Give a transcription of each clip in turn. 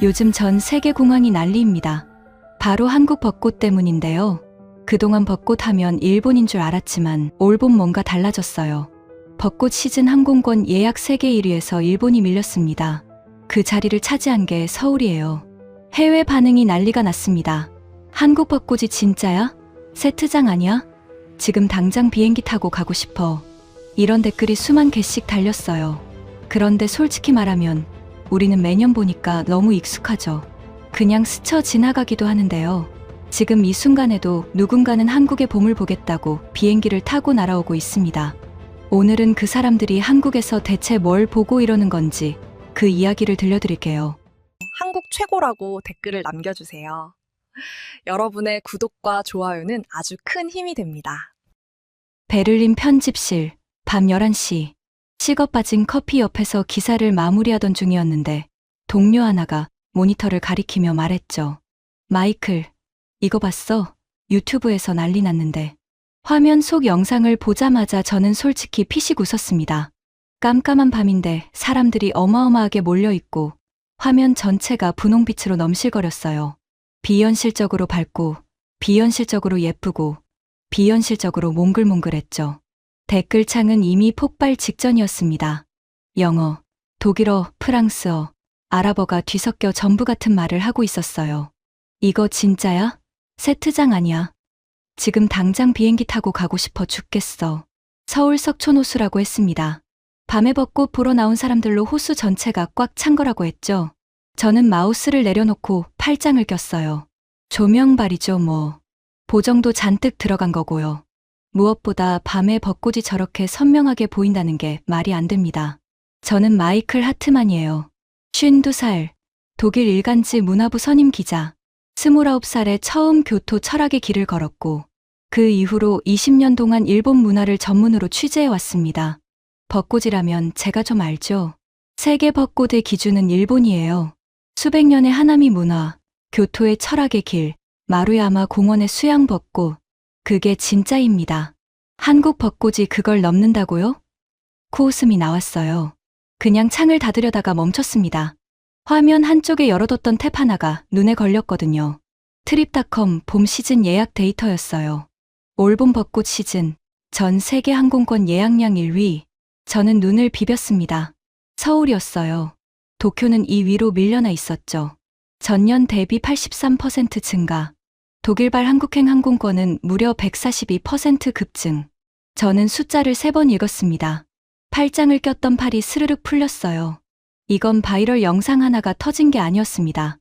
요즘 전 세계 공황이 난리입니다. 바로 한국 벚꽃 때문인데요. 그동안 벚꽃 하면 일본인 줄 알았지만 올 봄 뭔가 달라졌어요. 벚꽃 시즌 항공권 예약 세계 1위에서 일본이 밀렸습니다. 그 자리를 차지한 게 서울이에요. 해외 반응이 난리가 났습니다. 한국 벚꽃이 진짜야? 세트장 아니야? 지금 당장 비행기 타고 가고 싶어. 이런 댓글이 수만 개씩 달렸어요. 그런데 솔직히 말하면 우리는 매년 보니까 너무 익숙하죠. 그냥 스쳐 지나가기도 하는데요. 지금 이 순간에도 누군가는 한국의 봄을 보겠다고 비행기를 타고 날아오고 있습니다. 오늘은 그 사람들이 한국에서 대체 뭘 보고 이러는 건지 그 이야기를 들려드릴게요. 한국 최고라고 댓글을 남겨주세요. 여러분의 구독과 좋아요는 아주 큰 힘이 됩니다. 베를린 편집실, 밤 11시. 식어 빠진 커피 옆에서 기사를 마무리하던 중이었는데 동료 하나가 모니터를 가리키며 말했죠. 마이클, 이거 봤어? 유튜브에서 난리 났는데. 화면 속 영상을 보자마자 저는 솔직히 피식 웃었습니다. 깜깜한 밤인데 사람들이 어마어마하게 몰려있고 화면 전체가 분홍빛으로 넘실거렸어요. 비현실적으로 밝고 비현실적으로 예쁘고 비현실적으로 몽글몽글했죠. 댓글창은 이미 폭발 직전이었습니다. 영어, 독일어, 프랑스어, 아랍어가 뒤섞여 전부 같은 말을 하고 있었어요. 이거 진짜야? 세트장 아니야? 지금 당장 비행기 타고 가고 싶어 죽겠어. 서울 석촌호수라고 했습니다. 밤에 벚꽃 보러 나온 사람들로 호수 전체가 꽉 찬 거라고 했죠. 저는 마우스를 내려놓고 팔짱을 꼈어요. 조명발이죠 뭐. 보정도 잔뜩 들어간 거고요. 무엇보다 밤에 벚꽃이 저렇게 선명하게 보인다는 게 말이 안 됩니다. 저는 마이클 하트만이에요. 52살, 독일 일간지 문화부 선임 기자. 29살에 처음 교토 철학의 길을 걸었고 그 이후로 20년 동안 일본 문화를 전문으로 취재해왔습니다. 벚꽃이라면 제가 좀 알죠. 세계 벚꽃의 기준은 일본이에요. 수백 년의 하나미 문화, 교토의 철학의 길, 마루야마 공원의 수양 벚꽃, 그게 진짜입니다. 한국 벚꽃이 그걸 넘는다고요? 코웃음이 나왔어요. 그냥 창을 닫으려다가 멈췄습니다. 화면 한쪽에 열어뒀던 탭 하나가 눈에 걸렸거든요. 트립닷컴 봄 시즌 예약 데이터였어요. 올봄 벚꽃 시즌, 전 세계 항공권 예약량 1위. 저는 눈을 비볐습니다. 서울이었어요. 도쿄는 2위로 밀려나 있었죠. 전년 대비 83% 증가. 독일발 한국행 항공권은 무려 142% 급증. 저는 숫자를 3번 읽었습니다. 팔짱을 꼈던 팔이 스르륵 풀렸어요. 이건 바이럴 영상 하나가 터진 게 아니었습니다.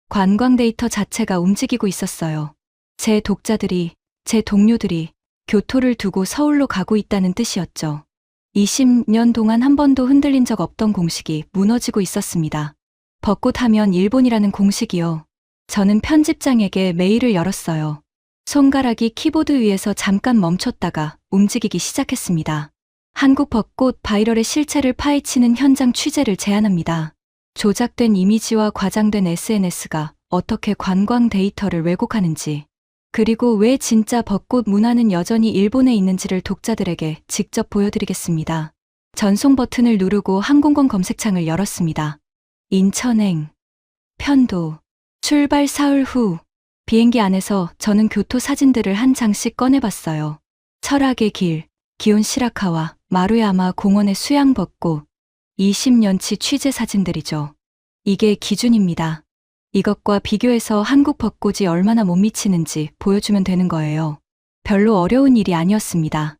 관광 데이터 자체가 움직이고 있었어요. 제 독자들이, 제 동료들이 교토를 두고 서울로 가고 있다는 뜻이었죠. 20년 동안 한 번도 흔들린 적 없던 공식이 무너지고 있었습니다. 벚꽃 하면 일본이라는 공식이요. 저는 편집장에게 메일을 열었어요. 손가락이 키보드 위에서 잠깐 멈췄다가 움직이기 시작했습니다. 한국 벚꽃 바이럴의 실체를 파헤치는 현장 취재를 제안합니다. 조작된 이미지와 과장된 SNS가 어떻게 관광 데이터를 왜곡하는지, 그리고 왜 진짜 벚꽃 문화는 여전히 일본에 있는지를 독자들에게 직접 보여드리겠습니다. 전송 버튼을 누르고 항공권 검색창을 열었습니다. 인천행, 편도, 출발 사흘 후 비행기 안에서 저는 교토 사진들을 한 장씩 꺼내봤어요. 철학의 길, 기온 시라카와 마루야마 공원의 수양 벚꽃, 20년치 취재 사진들이죠. 이게 기준입니다. 이것과 비교해서 한국 벚꽃이 얼마나 못 미치는지 보여주면 되는 거예요. 별로 어려운 일이 아니었습니다.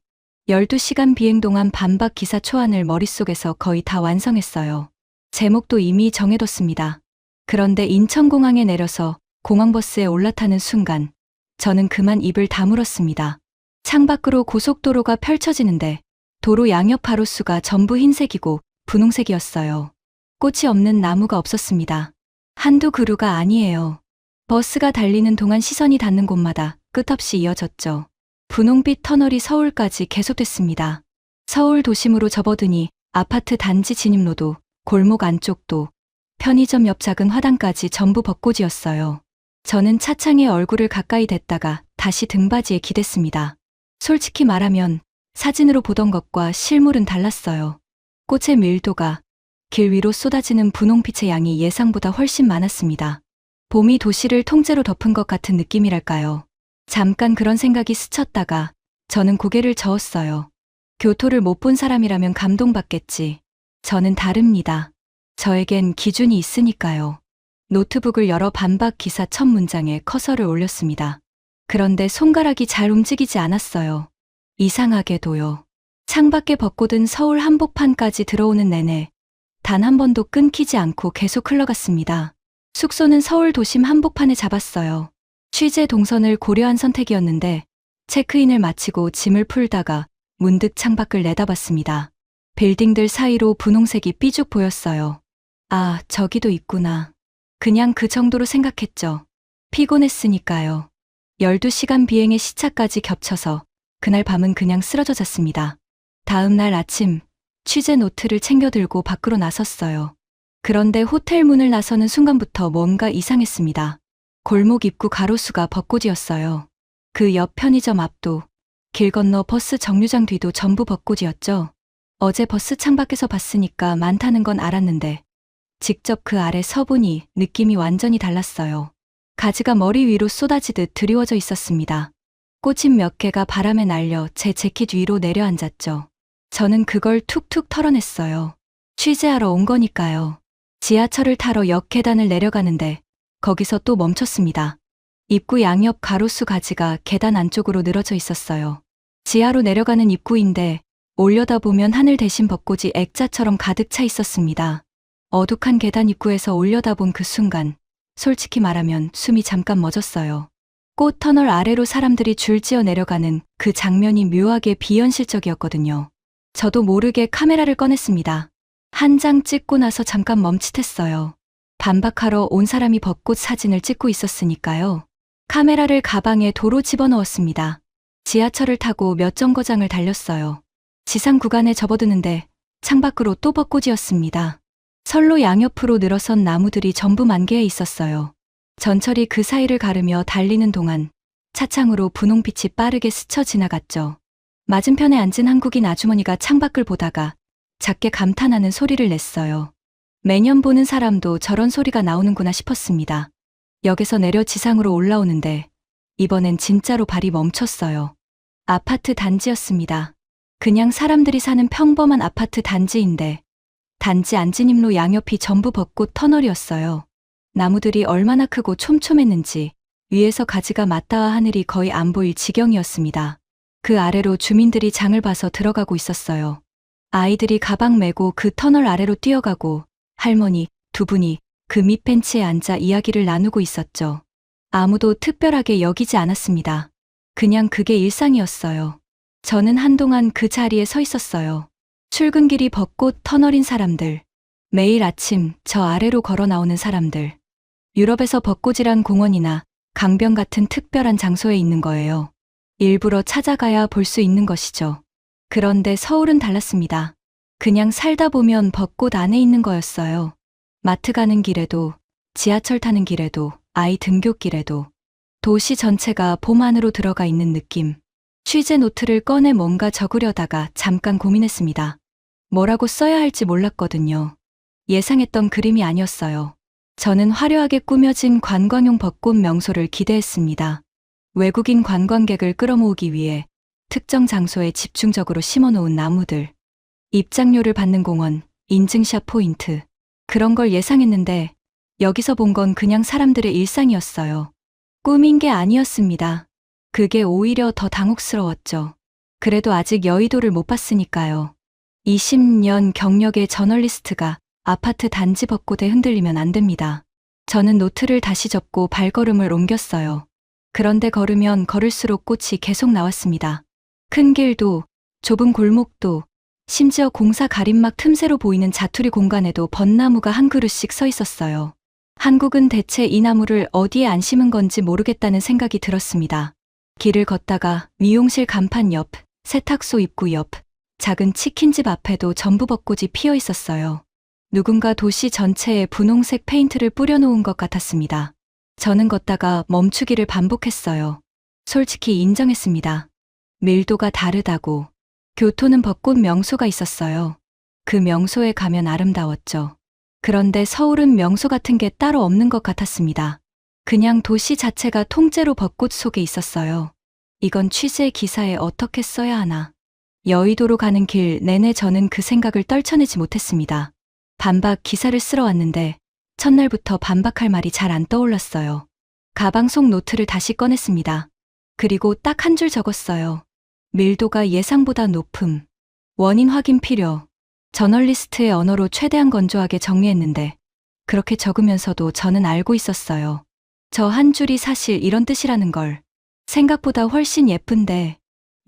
12시간 비행 동안 반박 기사 초안을 머릿속에서 거의 다 완성했어요. 제목도 이미 정해뒀습니다. 그런데 인천공항에 내려서 공항버스에 올라타는 순간 저는 그만 입을 다물었습니다. 창밖으로 고속도로가 펼쳐지는데 도로 양옆 가로수가 전부 흰색이고 분홍색이었어요. 꽃이 없는 나무가 없었습니다. 한두 그루가 아니에요. 버스가 달리는 동안 시선이 닿는 곳마다 끝없이 이어졌죠. 분홍빛 터널이 서울까지 계속됐습니다. 서울 도심으로 접어드니 아파트 단지 진입로도 골목 안쪽도 편의점 옆 작은 화단까지 전부 벚꽃이었어요. 저는 차창에 얼굴을 가까이 댔다가 다시 등받이에 기댔습니다. 솔직히 말하면 사진으로 보던 것과 실물은 달랐어요. 꽃의 밀도가, 길 위로 쏟아지는 분홍빛의 양이 예상보다 훨씬 많았습니다. 봄이 도시를 통째로 덮은 것 같은 느낌이랄까요. 잠깐 그런 생각이 스쳤다가 저는 고개를 저었어요. 교토를 못 본 사람이라면 감동받겠지. 저는 다릅니다. 저에겐 기준이 있으니까요. 노트북을 열어 반박 기사 첫 문장에 커서를 올렸습니다. 그런데 손가락이 잘 움직이지 않았어요. 이상하게도요. 창밖에 벚꽃은 서울 한복판까지 들어오는 내내 단 한 번도 끊기지 않고 계속 흘러갔습니다. 숙소는 서울 도심 한복판에 잡았어요. 취재 동선을 고려한 선택이었는데 체크인을 마치고 짐을 풀다가 문득 창밖을 내다봤습니다. 빌딩들 사이로 분홍색이 삐죽 보였어요. 아, 저기도 있구나. 그냥 그 정도로 생각했죠. 피곤했으니까요. 12시간 비행의 시차까지 겹쳐서 그날 밤은 그냥 쓰러져 잤습니다. 다음 날 아침 취재 노트를 챙겨 들고 밖으로 나섰어요. 그런데 호텔 문을 나서는 순간부터 뭔가 이상했습니다. 골목 입구 가로수가 벚꽃이었어요. 그 옆 편의점 앞도, 길 건너 버스 정류장 뒤도 전부 벚꽃이었죠. 어제 버스 창밖에서 봤으니까 많다는 건 알았는데 직접 그 아래 서보니 느낌이 완전히 달랐어요. 가지가 머리 위로 쏟아지듯 드리워져 있었습니다. 꽃잎 몇 개가 바람에 날려 제 재킷 위로 내려앉았죠. 저는 그걸 툭툭 털어냈어요. 취재하러 온 거니까요. 지하철을 타러 역 계단을 내려가는데 거기서 또 멈췄습니다. 입구 양옆 가로수 가지가 계단 안쪽으로 늘어져 있었어요. 지하로 내려가는 입구인데 올려다보면 하늘 대신 벚꽃이 액자처럼 가득 차 있었습니다. 어둑한 계단 입구에서 올려다본 그 순간 솔직히 말하면 숨이 잠깐 멎었어요. 꽃 터널 아래로 사람들이 줄지어 내려가는 그 장면이 묘하게 비현실적이었거든요. 저도 모르게 카메라를 꺼냈습니다. 한 장 찍고 나서 잠깐 멈칫했어요. 반박하러 온 사람이 벚꽃 사진을 찍고 있었으니까요. 카메라를 가방에 도로 집어넣었습니다. 지하철을 타고 몇 정거장을 달렸어요. 지상 구간에 접어드는데 창밖으로 또 벚꽃이었습니다. 선로 양옆으로 늘어선 나무들이 전부 만개해 있었어요. 전철이 그 사이를 가르며 달리는 동안 차창으로 분홍빛이 빠르게 스쳐 지나갔죠. 맞은편에 앉은 한국인 아주머니가 창밖을 보다가 작게 감탄하는 소리를 냈어요. 매년 보는 사람도 저런 소리가 나오는구나 싶었습니다. 역에서 내려 지상으로 올라오는데 이번엔 진짜로 발이 멈췄어요. 아파트 단지였습니다. 그냥 사람들이 사는 평범한 아파트 단지인데 단지 안진입로 양옆이 전부 벚꽃 터널이었어요. 나무들이 얼마나 크고 촘촘했는지 위에서 가지가 맞닿아 하늘이 거의 안 보일 지경이었습니다. 그 아래로 주민들이 장을 봐서 들어가고 있었어요. 아이들이 가방 메고 그 터널 아래로 뛰어가고 할머니 두 분이 그 밑벤치에 앉아 이야기를 나누고 있었죠. 아무도 특별하게 여기지 않았습니다. 그냥 그게 일상이었어요. 저는 한동안 그 자리에 서 있었어요. 출근길이 벚꽃 터널인 사람들, 매일 아침 저 아래로 걸어 나오는 사람들. 유럽에서 벚꽃이란 공원이나 강변 같은 특별한 장소에 있는 거예요. 일부러 찾아가야 볼 수 있는 것이죠. 그런데 서울은 달랐습니다. 그냥 살다 보면 벚꽃 안에 있는 거였어요. 마트 가는 길에도, 지하철 타는 길에도, 아이 등굣길에도 도시 전체가 봄 안으로 들어가 있는 느낌. 취재 노트를 꺼내 뭔가 적으려다가 잠깐 고민했습니다. 뭐라고 써야 할지 몰랐거든요. 예상했던 그림이 아니었어요. 저는 화려하게 꾸며진 관광용 벚꽃 명소를 기대했습니다. 외국인 관광객을 끌어모으기 위해 특정 장소에 집중적으로 심어놓은 나무들, 입장료를 받는 공원, 인증샷 포인트, 그런 걸 예상했는데 여기서 본 건 그냥 사람들의 일상이었어요. 꾸민 게 아니었습니다. 그게 오히려 더 당혹스러웠죠. 그래도 아직 여의도를 못 봤으니까요. 20년 경력의 저널리스트가 아파트 단지 벚꽃에 흔들리면 안 됩니다. 저는 노트를 다시 접고 발걸음을 옮겼어요. 그런데 걸으면 걸을수록 꽃이 계속 나왔습니다. 큰 길도, 좁은 골목도, 심지어 공사 가림막 틈새로 보이는 자투리 공간에도 벚나무가 한 그루씩 서 있었어요. 한국은 대체 이 나무를 어디에 안 심은 건지 모르겠다는 생각이 들었습니다. 길을 걷다가 미용실 간판 옆, 세탁소 입구 옆, 작은 치킨집 앞에도 전부 벚꽃이 피어 있었어요. 누군가 도시 전체에 분홍색 페인트를 뿌려놓은 것 같았습니다. 저는 걷다가 멈추기를 반복했어요. 솔직히 인정했습니다. 밀도가 다르다고. 교토는 벚꽃 명소가 있었어요. 그 명소에 가면 아름다웠죠. 그런데 서울은 명소 같은 게 따로 없는 것 같았습니다. 그냥 도시 자체가 통째로 벚꽃 속에 있었어요. 이건 취재 기사에 어떻게 써야 하나. 여의도로 가는 길 내내 저는 그 생각을 떨쳐내지 못했습니다. 반박 기사를 쓰러 왔는데 첫날부터 반박할 말이 잘 안 떠올랐어요. 가방 속 노트를 다시 꺼냈습니다. 그리고 딱 한 줄 적었어요. 밀도가 예상보다 높음. 원인 확인 필요. 저널리스트의 언어로 최대한 건조하게 정리했는데 그렇게 적으면서도 저는 알고 있었어요. 저 한 줄이 사실 이런 뜻이라는 걸. 생각보다 훨씬 예쁜데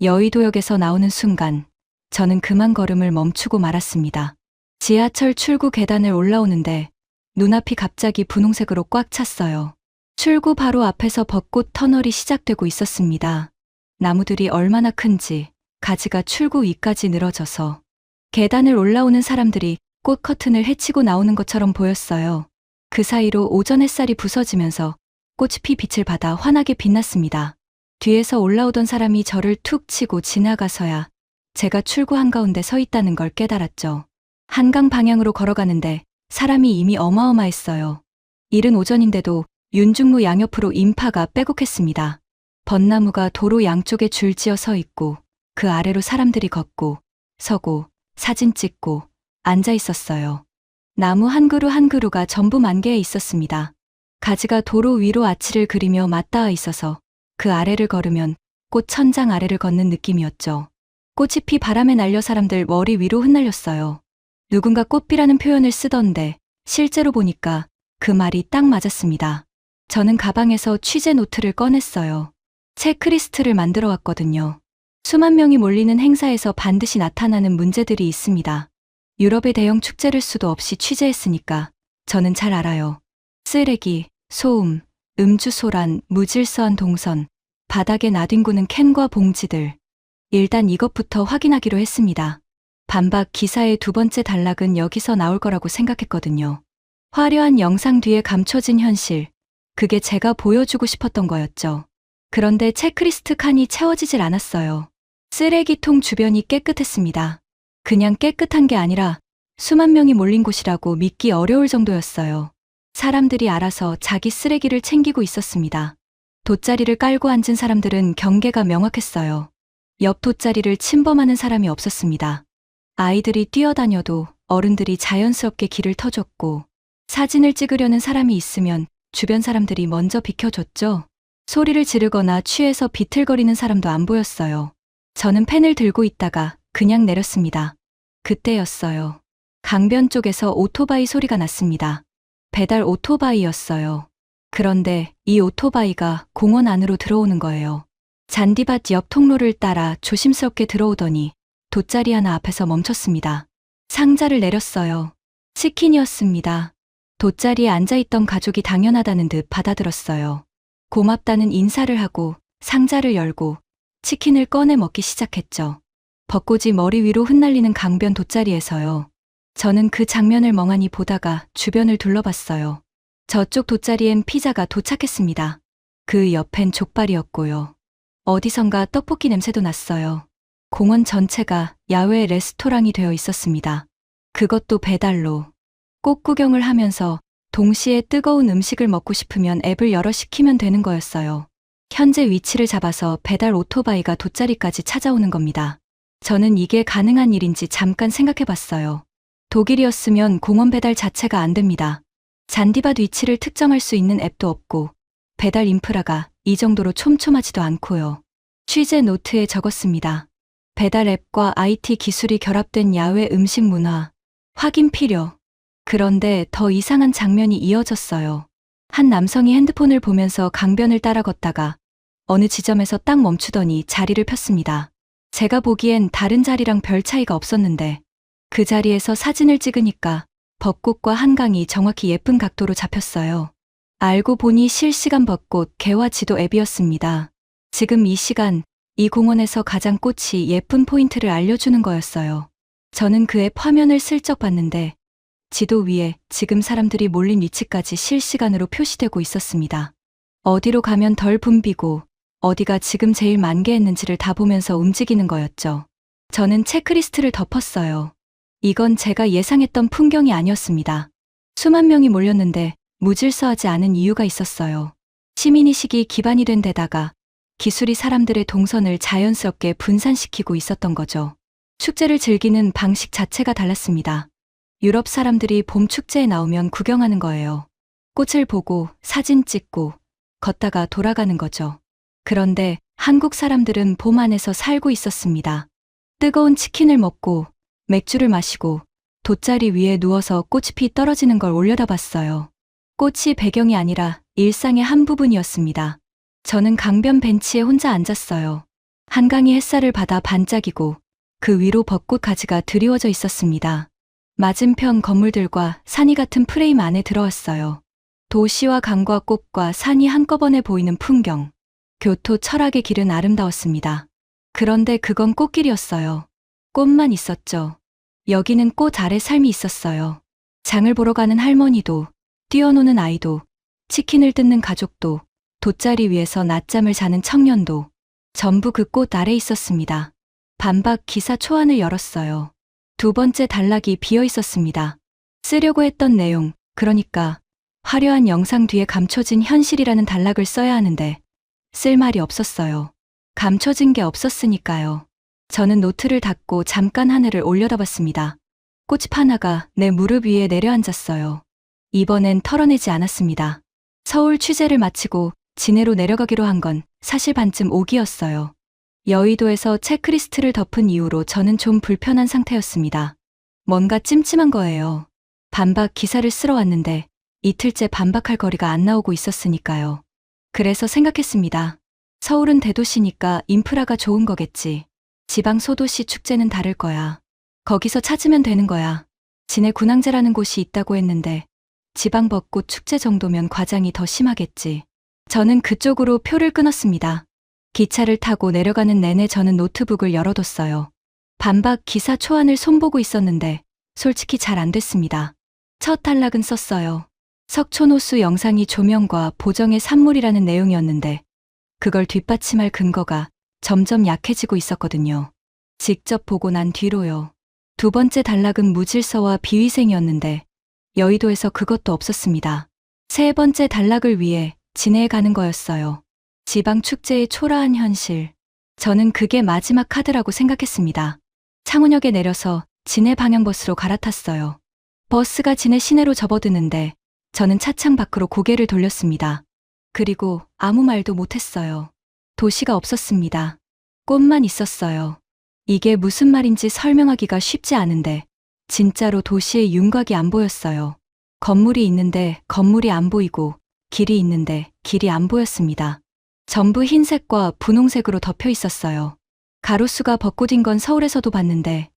여의도역에서 나오는 순간 저는 그만 걸음을 멈추고 말았습니다. 지하철 출구 계단을 올라오는데 눈앞이 갑자기 분홍색으로 꽉 찼어요. 출구 바로 앞에서 벚꽃 터널이 시작되고 있었습니다. 나무들이 얼마나 큰지 가지가 출구 위까지 늘어져서 계단을 올라오는 사람들이 꽃 커튼을 헤치고 나오는 것처럼 보였어요. 그 사이로 오전 햇살이 부서지면서 꽃이 빛을 받아 환하게 빛났습니다. 뒤에서 올라오던 사람이 저를 툭 치고 지나가서야 제가 출구 한가운데 서 있다는 걸 깨달았죠. 한강 방향으로 걸어가는데 사람이 이미 어마어마했어요. 이른 오전인데도 윤중로 양옆으로 인파가 빼곡했습니다. 벚나무가 도로 양쪽에 줄지어 서 있고 그 아래로 사람들이 걷고 서고 사진 찍고 앉아 있었어요. 나무 한 그루 한 그루가 전부 만개해 있었습니다. 가지가 도로 위로 아치를 그리며 맞닿아 있어서 그 아래를 걸으면 꽃 천장 아래를 걷는 느낌이었죠. 꽃이 피 바람에 날려 사람들 머리 위로 흩날렸어요. 누군가 꽃비라는 표현을 쓰던데 실제로 보니까 그 말이 딱 맞았습니다. 저는 가방에서 취재 노트를 꺼냈어요. 체크리스트를 만들어 왔거든요. 수만 명이 몰리는 행사에서 반드시 나타나는 문제들이 있습니다. 유럽의 대형 축제를 수도 없이 취재했으니까 저는 잘 알아요. 쓰레기, 소음, 음주 소란, 무질서한 동선, 바닥에 나뒹구는 캔과 봉지들. 일단 이것부터 확인하기로 했습니다. 반박 기사의 두 번째 단락은 여기서 나올 거라고 생각했거든요. 화려한 영상 뒤에 감춰진 현실. 그게 제가 보여주고 싶었던 거였죠. 그런데 체크리스트 칸이 채워지질 않았어요. 쓰레기통 주변이 깨끗했습니다. 그냥 깨끗한 게 아니라 수만 명이 몰린 곳이라고 믿기 어려울 정도였어요. 사람들이 알아서 자기 쓰레기를 챙기고 있었습니다. 돗자리를 깔고 앉은 사람들은 경계가 명확했어요. 옆 돗자리를 침범하는 사람이 없었습니다. 아이들이 뛰어다녀도 어른들이 자연스럽게 길을 터줬고 사진을 찍으려는 사람이 있으면 주변 사람들이 먼저 비켜줬죠. 소리를 지르거나 취해서 비틀거리는 사람도 안 보였어요. 저는 펜을 들고 있다가 그냥 내렸습니다. 그때였어요. 강변 쪽에서 오토바이 소리가 났습니다. 배달 오토바이였어요. 그런데 이 오토바이가 공원 안으로 들어오는 거예요. 잔디밭 옆 통로를 따라 조심스럽게 들어오더니 돗자리 하나 앞에서 멈췄습니다. 상자를 내렸어요. 치킨이었습니다. 돗자리에 앉아있던 가족이 당연하다는 듯 받아들었어요. 고맙다는 인사를 하고 상자를 열고 치킨을 꺼내 먹기 시작했죠. 벚꽃이 머리 위로 흩날리는 강변 돗자리에서요. 저는 그 장면을 멍하니 보다가 주변을 둘러봤어요. 저쪽 돗자리엔 피자가 도착했습니다. 그 옆엔 족발이었고요. 어디선가 떡볶이 냄새도 났어요. 공원 전체가 야외 레스토랑이 되어 있었습니다. 그것도 배달로. 꽃 구경을 하면서 동시에 뜨거운 음식을 먹고 싶으면 앱을 열어 시키면 되는 거였어요. 현재 위치를 잡아서 배달 오토바이가 돗자리까지 찾아오는 겁니다. 저는 이게 가능한 일인지 잠깐 생각해 봤어요. 독일이었으면 공원 배달 자체가 안 됩니다. 잔디밭 위치를 특정할 수 있는 앱도 없고 배달 인프라가 이 정도로 촘촘하지도 않고요. 취재 노트에 적었습니다. 배달 앱과 IT 기술이 결합된 야외 음식 문화. 확인 필요. 그런데 더 이상한 장면이 이어졌어요. 한 남성이 핸드폰을 보면서 강변을 따라 걷다가 어느 지점에서 딱 멈추더니 자리를 폈습니다. 제가 보기엔 다른 자리랑 별 차이가 없었는데 그 자리에서 사진을 찍으니까 벚꽃과 한강이 정확히 예쁜 각도로 잡혔어요. 알고 보니 실시간 벚꽃 개화 지도 앱이었습니다. 지금 이 시간 이 공원에서 가장 꽃이 예쁜 포인트를 알려주는 거였어요. 저는 그 앱 화면을 슬쩍 봤는데 지도 위에 지금 사람들이 몰린 위치까지 실시간으로 표시되고 있었습니다. 어디로 가면 덜 붐비고 어디가 지금 제일 만개했는지를 다 보면서 움직이는 거였죠. 저는 체크리스트를 덮었어요. 이건 제가 예상했던 풍경이 아니었습니다. 수만 명이 몰렸는데 무질서하지 않은 이유가 있었어요. 시민의식이 기반이 된 데다가 기술이 사람들의 동선을 자연스럽게 분산시키고 있었던 거죠. 축제를 즐기는 방식 자체가 달랐습니다. 유럽 사람들이 봄 축제에 나오면 구경하는 거예요. 꽃을 보고 사진 찍고 걷다가 돌아가는 거죠. 그런데 한국 사람들은 봄 안에서 살고 있었습니다. 뜨거운 치킨을 먹고 맥주를 마시고 돗자리 위에 누워서 꽃잎이 떨어지는 걸 올려다봤어요. 꽃이 배경이 아니라 일상의 한 부분이었습니다. 저는 강변 벤치에 혼자 앉았어요. 한강이 햇살을 받아 반짝이고 그 위로 벚꽃 가지가 드리워져 있었습니다. 맞은편 건물들과 산이 같은 프레임 안에 들어왔어요. 도시와 강과 꽃과 산이 한꺼번에 보이는 풍경. 교토 철학의 길은 아름다웠습니다. 그런데 그건 꽃길이었어요. 꽃만 있었죠. 여기는 꽃 아래 삶이 있었어요. 장을 보러 가는 할머니도, 뛰어노는 아이도, 치킨을 뜯는 가족도, 돗자리 위에서 낮잠을 자는 청년도 전부 그 꽃 아래 있었습니다. 반박 기사 초안을 열었어요. 두 번째 단락이 비어 있었습니다. 쓰려고 했던 내용, 그러니까 화려한 영상 뒤에 감춰진 현실이라는 단락을 써야 하는데 쓸 말이 없었어요. 감춰진 게 없었으니까요. 저는 노트를 닫고 잠깐 하늘을 올려다봤습니다. 꽃잎 하나가 내 무릎 위에 내려앉았어요. 이번엔 털어내지 않았습니다. 서울 취재를 마치고 진해로 내려가기로 한 건 사실 반쯤 오기였어요. 여의도에서 체크리스트를 덮은 이후로 저는 좀 불편한 상태였습니다. 뭔가 찜찜한 거예요. 반박 기사를 쓰러 왔는데 이틀째 반박할 거리가 안 나오고 있었으니까요. 그래서 생각했습니다. 서울은 대도시니까 인프라가 좋은 거겠지. 지방 소도시 축제는 다를 거야. 거기서 찾으면 되는 거야. 진해 군항제라는 곳이 있다고 했는데 지방 벚꽃 축제 정도면 과장이 더 심하겠지. 저는 그쪽으로 표를 끊었습니다. 기차를 타고 내려가는 내내 저는 노트북을 열어뒀어요. 반박 기사 초안을 손보고 있었는데 솔직히 잘 안 됐습니다. 첫 단락은 썼어요. 석촌호수 영상이 조명과 보정의 산물이라는 내용이었는데 그걸 뒷받침할 근거가 점점 약해지고 있었거든요. 직접 보고 난 뒤로요. 두 번째 단락은 무질서와 비위생이었는데 여의도에서 그것도 없었습니다. 세 번째 단락을 위해 진해에 가는 거였어요. 지방 축제의 초라한 현실. 저는 그게 마지막 카드라고 생각했습니다. 창원역에 내려서 진해 방향버스로 갈아탔어요. 버스가 진해 시내로 접어드는데 저는 차창 밖으로 고개를 돌렸습니다. 그리고 아무 말도 못했어요. 도시가 없었습니다. 꽃만 있었어요. 이게 무슨 말인지 설명하기가 쉽지 않은데 진짜로 도시의 윤곽이 안 보였어요. 건물이 있는데 건물이 안 보이고 길이 있는데 길이 안 보였습니다. 전부 흰색과 분홍색으로 덮여 있었어요. 가로수가 벚꽃인 건 서울에서도 봤는데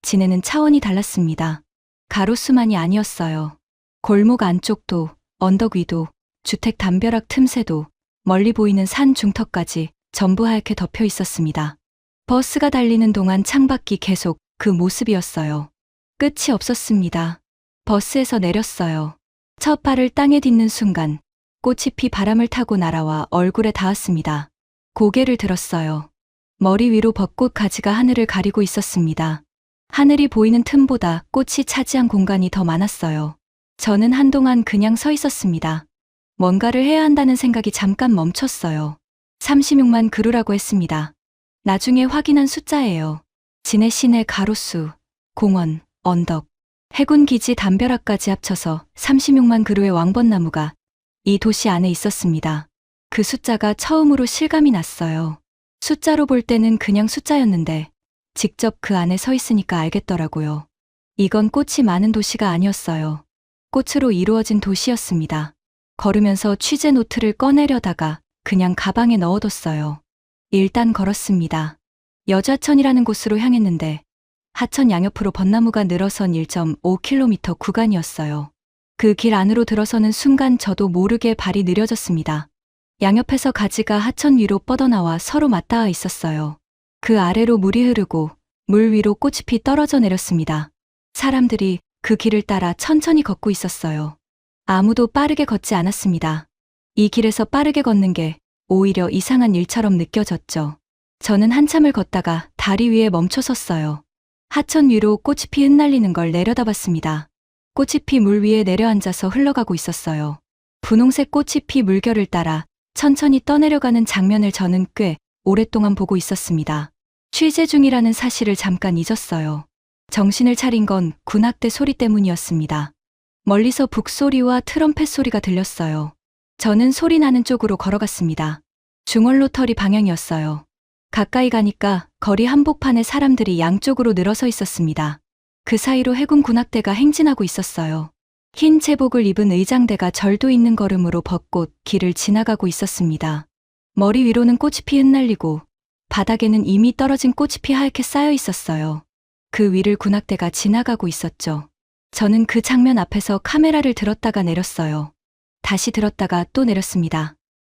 진해는 차원이 달랐습니다. 가로수만이 아니었어요. 골목 안쪽도 언덕 위도 주택 담벼락 틈새도 멀리 보이는 산 중턱까지 전부 하얗게 덮여 있었습니다. 버스가 달리는 동안 창밖이 계속 그 모습이었어요. 끝이 없었습니다. 버스에서 내렸어요. 첫 발을 땅에 딛는 순간 꽃잎이 바람을 타고 날아와 얼굴에 닿았습니다. 고개를 들었어요. 머리 위로 벚꽃 가지가 하늘을 가리고 있었습니다. 하늘이 보이는 틈보다 꽃이 차지한 공간이 더 많았어요. 저는 한동안 그냥 서 있었습니다. 뭔가를 해야 한다는 생각이 잠깐 멈췄어요. 36만 그루라고 했습니다. 나중에 확인한 숫자예요. 진해 시내 가로수, 공원, 언덕, 해군기지 담벼락까지 합쳐서 36만 그루의 왕벚나무가 이 도시 안에 있었습니다. 그 숫자가 처음으로 실감이 났어요. 숫자로 볼 때는 그냥 숫자였는데 직접 그 안에 서 있으니까 알겠더라고요. 이건 꽃이 많은 도시가 아니었어요. 꽃으로 이루어진 도시였습니다. 걸으면서 취재 노트를 꺼내려다가 그냥 가방에 넣어뒀어요. 일단 걸었습니다. 여좌천이라는 곳으로 향했는데 하천 양옆으로 벚나무가 늘어선 1.5km 구간이었어요. 그 길 안으로 들어서는 순간 저도 모르게 발이 느려졌습니다. 양옆에서 가지가 하천 위로 뻗어나와 서로 맞닿아 있었어요. 그 아래로 물이 흐르고 물 위로 꽃잎이 떨어져 내렸습니다. 사람들이 그 길을 따라 천천히 걷고 있었어요. 아무도 빠르게 걷지 않았습니다. 이 길에서 빠르게 걷는 게 오히려 이상한 일처럼 느껴졌죠. 저는 한참을 걷다가 다리 위에 멈춰 섰어요. 하천 위로 꽃잎이 흩날리는 걸 내려다봤습니다. 꽃잎이 물 위에 내려앉아서 흘러가고 있었어요. 분홍색 꽃잎이 물결을 따라 천천히 떠내려가는 장면을 저는 꽤 오랫동안 보고 있었습니다. 취재 중이라는 사실을 잠깐 잊었어요. 정신을 차린 건 군악대 소리 때문이었습니다. 멀리서 북소리와 트럼펫 소리가 들렸어요. 저는 소리 나는 쪽으로 걸어갔습니다. 중얼로터리 방향이었어요. 가까이 가니까 거리 한복판에 사람들이 양쪽으로 늘어서 있었습니다. 그 사이로 해군 군악대가 행진하고 있었어요. 흰 제복을 입은 의장대가 절도 있는 걸음으로 벚꽃 길을 지나가고 있었습니다. 머리 위로는 꽃잎이 흩날리고 바닥에는 이미 떨어진 꽃잎이 하얗게 쌓여 있었어요. 그 위를 군악대가 지나가고 있었죠. 저는 그 장면 앞에서 카메라를 들었다가 내렸어요. 다시 들었다가 또 내렸습니다.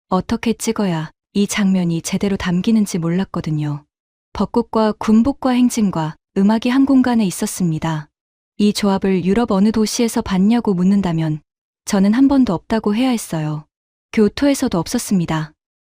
어떻게 찍어야 이 장면이 제대로 담기는지 몰랐거든요. 벚꽃과 군복과 행진과 음악이 한 공간에 있었습니다. 이 조합을 유럽 어느 도시에서 봤냐고 묻는다면 저는 한 번도 없다고 해야 했어요. 교토에서도 없었습니다.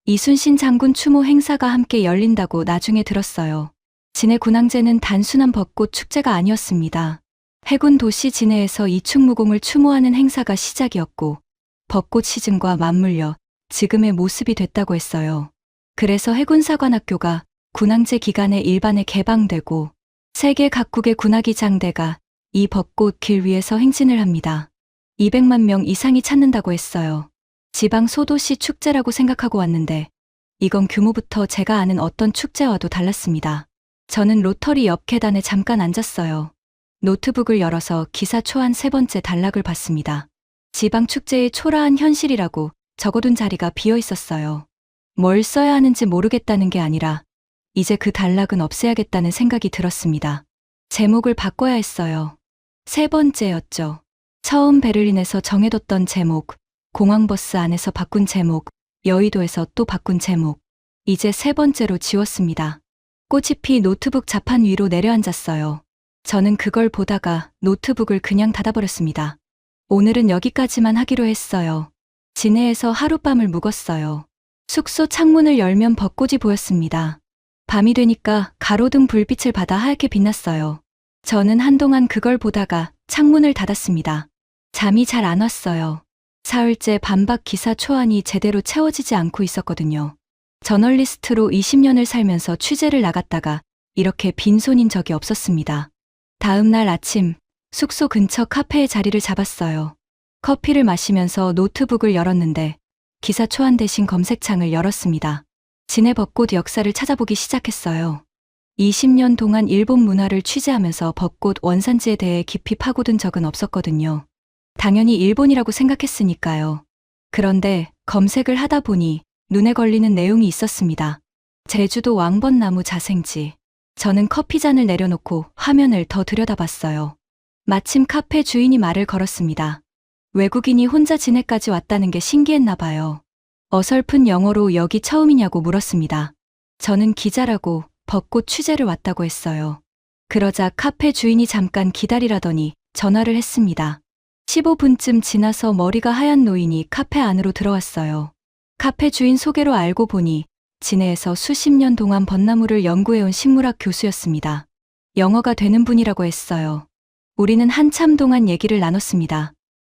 이순신 장군 추모 행사가 함께 열린다고 나중에 들었어요. 진해 군항제는 단순한 벚꽃 축제가 아니었습니다. 해군 도시 진해에서 이충무공을 추모하는 행사가 시작이었고 벚꽃 시즌과 맞물려 지금의 모습이 됐다고 했어요. 그래서 해군사관학교가 군항제 기간에 일반에 개방되고 세계 각국의 군악이 장대가 이 벚꽃 길 위에서 행진을 합니다. 200만 명 이상이 찾는다고 했어요. 지방 소도시 축제라고 생각하고 왔는데 이건 규모부터 제가 아는 어떤 축제와도 달랐습니다. 저는 로터리 옆 계단에 잠깐 앉았어요. 노트북을 열어서 기사 초안 세 번째 단락을 봤습니다. 지방 축제의 초라한 현실이라고 적어둔 자리가 비어 있었어요. 뭘 써야 하는지 모르겠다는 게 아니라 이제 그 단락은 없애야겠다는 생각이 들었습니다. 제목을 바꿔야 했어요. 세 번째였죠. 처음 베를린에서 정해뒀던 제목, 공항버스 안에서 바꾼 제목, 여의도에서 또 바꾼 제목. 이제 세 번째로 지웠습니다. 꽃잎이 노트북 자판 위로 내려앉았어요. 저는 그걸 보다가 노트북을 그냥 닫아버렸습니다. 오늘은 여기까지만 하기로 했어요. 진해에서 하룻밤을 묵었어요. 숙소 창문을 열면 벚꽃이 보였습니다. 밤이 되니까 가로등 불빛을 받아 하얗게 빛났어요. 저는 한동안 그걸 보다가 창문을 닫았습니다. 잠이 잘 안 왔어요. 사흘째 반박 기사 초안이 제대로 채워지지 않고 있었거든요. 저널리스트로 20년을 살면서 취재를 나갔다가 이렇게 빈손인 적이 없었습니다. 다음 날 아침 숙소 근처 카페에 자리를 잡았어요. 커피를 마시면서 노트북을 열었는데 기사 초안 대신 검색창을 열었습니다. 진해 벚꽃 역사를 찾아보기 시작했어요. 20년 동안 일본 문화를 취재하면서 벚꽃 원산지에 대해 깊이 파고든 적은 없었거든요. 당연히 일본이라고 생각했으니까요. 그런데 검색을 하다 보니 눈에 걸리는 내용이 있었습니다. 제주도 왕벚나무 자생지. 저는 커피잔을 내려놓고 화면을 더 들여다봤어요. 마침 카페 주인이 말을 걸었습니다. 외국인이 혼자 진해까지 왔다는 게 신기했나 봐요. 어설픈 영어로 여기 처음이냐고 물었습니다. 저는 기자라고 벚꽃 취재를 왔다고 했어요. 그러자 카페 주인이 잠깐 기다리라더니 전화를 했습니다. 15분쯤 지나서 머리가 하얀 노인이 카페 안으로 들어왔어요. 카페 주인 소개로 알고 보니 진해에서 수십 년 동안 벚나무를 연구해온 식물학 교수였습니다. 영어가 되는 분이라고 했어요. 우리는 한참 동안 얘기를 나눴습니다.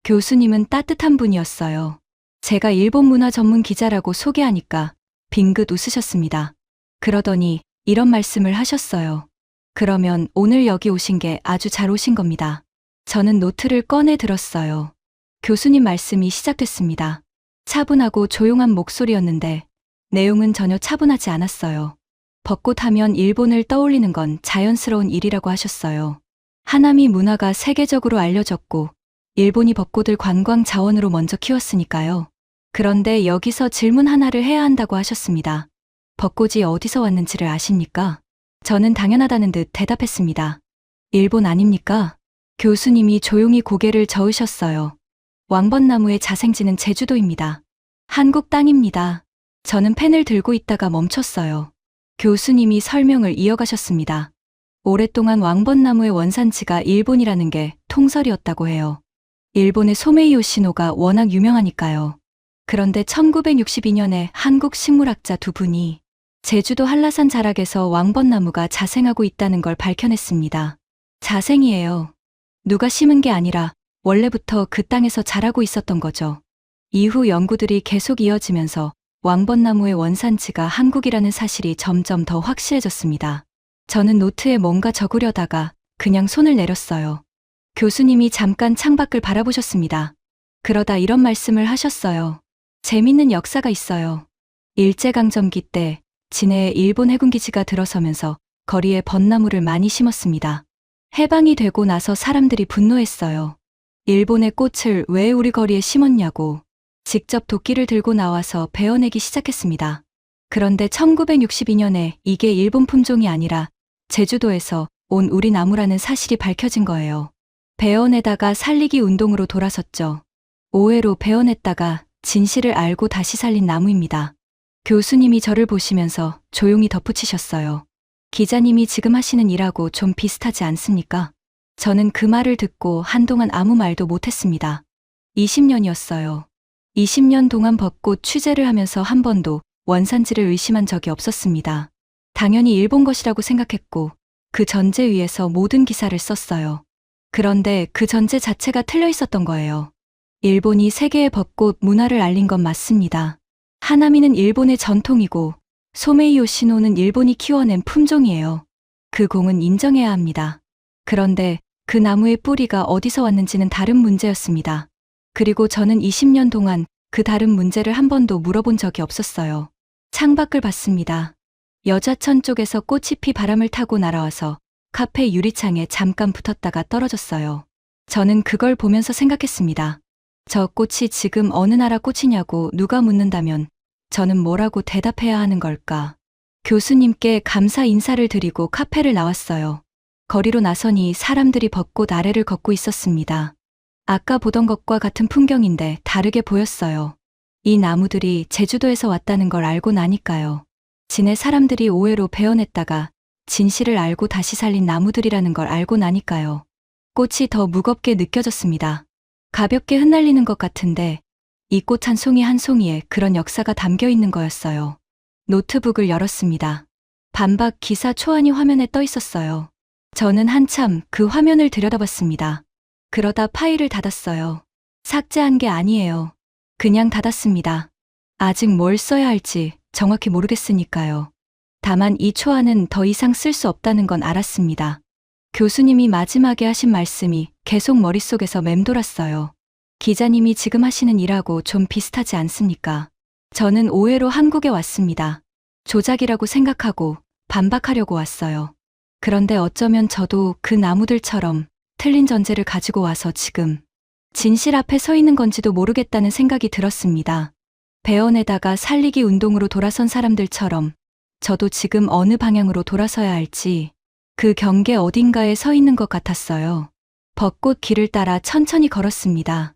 교수님은 따뜻한 분이었어요. 제가 일본 문화 전문 기자라고 소개하니까 빙긋 웃으셨습니다. 그러더니 이런 말씀을 하셨어요. 그러면 오늘 여기 오신 게 아주 잘 오신 겁니다. 저는 노트를 꺼내 들었어요. 교수님 말씀이 시작됐습니다. 차분하고 조용한 목소리였는데 내용은 전혀 차분하지 않았어요. 벚꽃 하면 일본을 떠올리는 건 자연스러운 일이라고 하셨어요. 하나미 문화가 세계적으로 알려졌고 일본이 벚꽃을 관광 자원으로 먼저 키웠으니까요. 그런데 여기서 질문 하나를 해야 한다고 하셨습니다. 벚꽃이 어디서 왔는지를 아십니까? 저는 당연하다는 듯 대답했습니다. 일본 아닙니까? 교수님이 조용히 고개를 저으셨어요. 왕벚나무의 자생지는 제주도입니다. 한국 땅입니다. 저는 펜을 들고 있다가 멈췄어요. 교수님이 설명을 이어가셨습니다. 오랫동안 왕벚나무의 원산지가 일본이라는 게 통설이었다고 해요. 일본의 소메이요 시노가 워낙 유명하니까요. 그런데 1962년에 한국 식물학자 두 분이 제주도 한라산 자락에서 왕벚나무가 자생하고 있다는 걸 밝혀냈습니다. 자생이에요. 누가 심은 게 아니라 원래부터 그 땅에서 자라고 있었던 거죠. 이후 연구들이 계속 이어지면서 왕벚나무의 원산지가 한국이라는 사실이 점점 더 확실해졌습니다. 저는 노트에 뭔가 적으려다가 그냥 손을 내렸어요. 교수님이 잠깐 창밖을 바라보셨습니다. 그러다 이런 말씀을 하셨어요. 재밌는 역사가 있어요. 일제강점기 때 진해에 일본 해군기지가 들어서면서 거리에 벚나무를 많이 심었습니다. 해방이 되고 나서 사람들이 분노했어요. 일본의 꽃을 왜 우리 거리에 심었냐고 직접 도끼를 들고 나와서 베어내기 시작했습니다. 그런데 1962년에 이게 일본 품종이 아니라 제주도에서 온 우리 나무라는 사실이 밝혀진 거예요. 베어내다가 살리기 운동으로 돌아섰죠. 오해로 베어냈다가 진실을 알고 다시 살린 나무입니다. 교수님이 저를 보시면서 조용히 덧붙이셨어요. 기자님이 지금 하시는 일하고 좀 비슷하지 않습니까? 저는 그 말을 듣고 한동안 아무 말도 못했습니다. 20년이었어요. 20년 동안 벚꽃 취재를 하면서 한 번도 원산지를 의심한 적이 없었습니다. 당연히 일본 것이라고 생각했고 그 전제 위에서 모든 기사를 썼어요. 그런데 그 전제 자체가 틀려 있었던 거예요. 일본이 세계의 벚꽃 문화를 알린 건 맞습니다. 하나미는 일본의 전통이고 소메이 요시노는 일본이 키워낸 품종이에요. 그 공은 인정해야 합니다. 그런데 그 나무의 뿌리가 어디서 왔는지는 다른 문제였습니다. 그리고 저는 20년 동안 그 다른 문제를 한 번도 물어본 적이 없었어요. 창밖을 봤습니다. 여자천 쪽에서 꽃이 피 바람을 타고 날아와서 카페 유리창에 잠깐 붙었다가 떨어졌어요. 저는 그걸 보면서 생각했습니다. 저 꽃이 지금 어느 나라 꽃이냐고 누가 묻는다면 저는 뭐라고 대답해야 하는 걸까? 교수님께 감사 인사를 드리고 카페를 나왔어요. 거리로 나서니 사람들이 벚꽃 아래를 걷고 있었습니다. 아까 보던 것과 같은 풍경인데 다르게 보였어요. 이 나무들이 제주도에서 왔다는 걸 알고 나니까요. 진해 사람들이 오해로 베어냈다가 진실을 알고 다시 살린 나무들이라는 걸 알고 나니까요. 꽃이 더 무겁게 느껴졌습니다. 가볍게 흩날리는 것 같은데 이 꽃 한 송이 한 송이에 그런 역사가 담겨 있는 거였어요. 노트북을 열었습니다. 반박 기사 초안이 화면에 떠 있었어요. 저는 한참 그 화면을 들여다봤습니다. 그러다 파일을 닫았어요. 삭제한 게 아니에요. 그냥 닫았습니다. 아직 뭘 써야 할지 정확히 모르겠으니까요. 다만 이 초안은 더 이상 쓸 수 없다는 건 알았습니다. 교수님이 마지막에 하신 말씀이 계속 머릿속에서 맴돌았어요. 기자님이 지금 하시는 일하고 좀 비슷하지 않습니까? 저는 오해로 한국에 왔습니다. 조작이라고 생각하고 반박하려고 왔어요. 그런데 어쩌면 저도 그 나무들처럼 틀린 전제를 가지고 와서 지금 진실 앞에 서 있는 건지도 모르겠다는 생각이 들었습니다. 베어내다가 살리기 운동으로 돌아선 사람들처럼 저도 지금 어느 방향으로 돌아서야 할지 그 경계 어딘가에 서 있는 것 같았어요. 벚꽃 길을 따라 천천히 걸었습니다.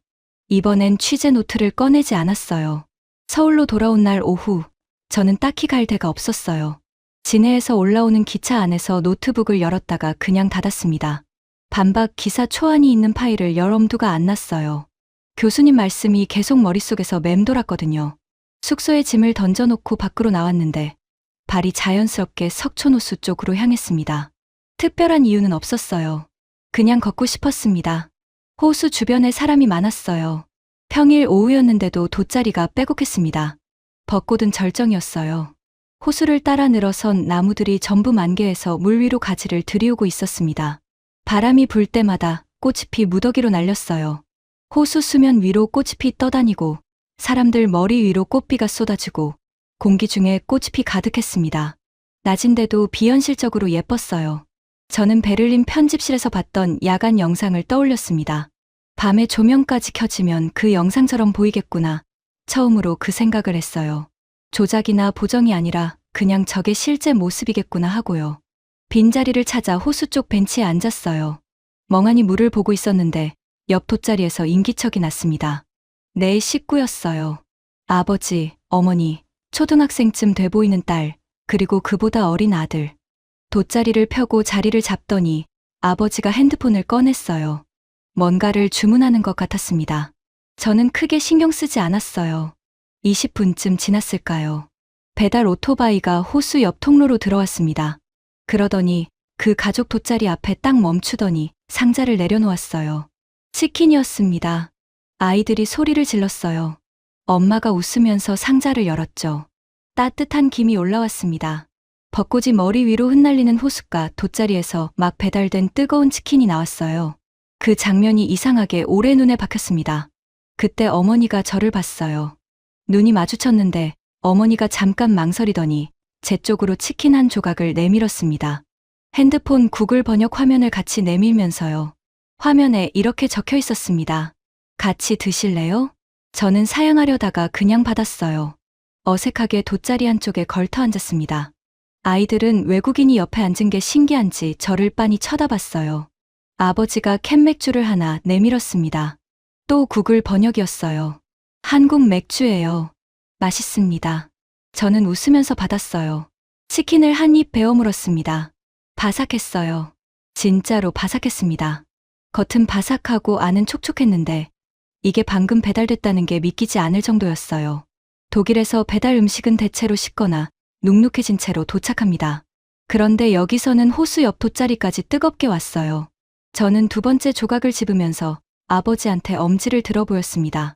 이번엔 취재 노트를 꺼내지 않았어요. 서울로 돌아온 날 오후, 저는 딱히 갈 데가 없었어요. 진해에서 올라오는 기차 안에서 노트북을 열었다가 그냥 닫았습니다. 반박 기사 초안이 있는 파일을 열 엄두가 안 났어요. 교수님 말씀이 계속 머릿속에서 맴돌았거든요. 숙소에 짐을 던져놓고 밖으로 나왔는데 발이 자연스럽게 석촌호수 쪽으로 향했습니다. 특별한 이유는 없었어요. 그냥 걷고 싶었습니다. 호수 주변에 사람이 많았어요. 평일 오후였는데도 돗자리가 빼곡했습니다. 벚꽃은 절정이었어요. 호수를 따라 늘어선 나무들이 전부 만개해서 물 위로 가지를 들이우고 있었습니다. 바람이 불 때마다 꽃잎이 무더기로 날렸어요. 호수 수면 위로 꽃잎이 떠다니고 사람들 머리 위로 꽃비가 쏟아지고 공기 중에 꽃잎이 가득했습니다. 낮인데도 비현실적으로 예뻤어요. 저는 베를린 편집실에서 봤던 야간 영상을 떠올렸습니다. 밤에 조명까지 켜지면 그 영상처럼 보이겠구나. 처음으로 그 생각을 했어요. 조작이나 보정이 아니라 그냥 저게 실제 모습이겠구나 하고요. 빈자리를 찾아 호수 쪽 벤치에 앉았어요. 멍하니 물을 보고 있었는데 옆 돗자리에서 인기척이 났습니다. 내 식구였어요. 아버지, 어머니, 초등학생쯤 돼 보이는 딸, 그리고 그보다 어린 아들. 돗자리를 펴고 자리를 잡더니 아버지가 핸드폰을 꺼냈어요. 뭔가를 주문하는 것 같았습니다. 저는 크게 신경 쓰지 않았어요. 20분쯤 지났을까요? 배달 오토바이가 호수 옆 통로로 들어왔습니다. 그러더니 그 가족 돗자리 앞에 딱 멈추더니 상자를 내려놓았어요. 치킨이었습니다. 아이들이 소리를 질렀어요. 엄마가 웃으면서 상자를 열었죠. 따뜻한 김이 올라왔습니다. 벚꽃이 머리 위로 흩날리는 호숫가 돗자리에서 막 배달된 뜨거운 치킨이 나왔어요. 그 장면이 이상하게 오래 눈에 박혔습니다. 그때 어머니가 저를 봤어요. 눈이 마주쳤는데 어머니가 잠깐 망설이더니 제 쪽으로 치킨 한 조각을 내밀었습니다. 핸드폰 구글 번역 화면을 같이 내밀면서요. 화면에 이렇게 적혀 있었습니다. 같이 드실래요? 저는 사양하려다가 그냥 받았어요. 어색하게 돗자리 한쪽에 걸터 앉았습니다. 아이들은 외국인이 옆에 앉은 게 신기한지 저를 빤히 쳐다봤어요. 아버지가 캔맥주를 하나 내밀었습니다. 또 구글 번역이었어요. 한국 맥주예요. 맛있습니다. 저는 웃으면서 받았어요. 치킨을 한 입 베어 물었습니다. 바삭했어요. 진짜로 바삭했습니다. 겉은 바삭하고 안은 촉촉했는데 이게 방금 배달됐다는 게 믿기지 않을 정도였어요. 독일에서 배달 음식은 대체로 식거나 눅눅해진 채로 도착합니다. 그런데 여기서는 호수 옆 돗자리까지 뜨겁게 왔어요. 저는 두 번째 조각을 집으면서 아버지한테 엄지를 들어 보였습니다.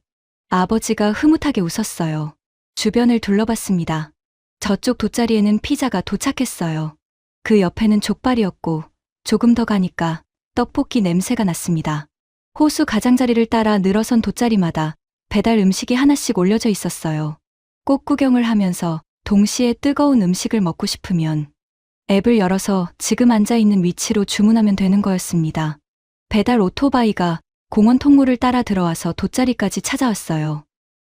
아버지가 흐뭇하게 웃었어요. 주변을 둘러봤습니다. 저쪽 돗자리에는 피자가 도착했어요. 그 옆에는 족발이었고 조금 더 가니까 떡볶이 냄새가 났습니다. 호수 가장자리를 따라 늘어선 돗자리마다 배달 음식이 하나씩 올려져 있었어요. 꽃 구경을 하면서 동시에 뜨거운 음식을 먹고 싶으면 앱을 열어서 지금 앉아있는 위치로 주문하면 되는 거였습니다. 배달 오토바이가 공원 통로를 따라 들어와서 돗자리까지 찾아왔어요.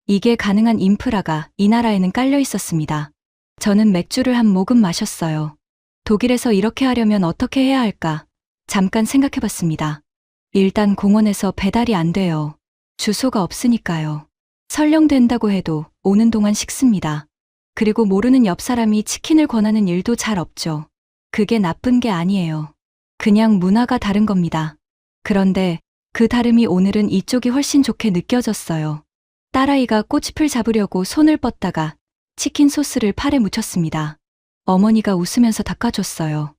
이게 가능한 인프라가 이 나라에는 깔려 있었습니다. 저는 맥주를 한 모금 마셨어요. 독일에서 이렇게 하려면 어떻게 해야 할까? 잠깐 생각해봤습니다. 일단 공원에서 배달이 안 돼요. 주소가 없으니까요. 설령 된다고 해도 오는 동안 식습니다. 그리고 모르는 옆 사람이 치킨을 권하는 일도 잘 없죠. 그게 나쁜 게 아니에요. 그냥 문화가 다른 겁니다. 그런데 그 다름이 오늘은 이쪽이 훨씬 좋게 느껴졌어요. 딸아이가 꽃잎을 잡으려고 손을 뻗다가 치킨 소스를 팔에 묻혔습니다. 어머니가 웃으면서 닦아줬어요.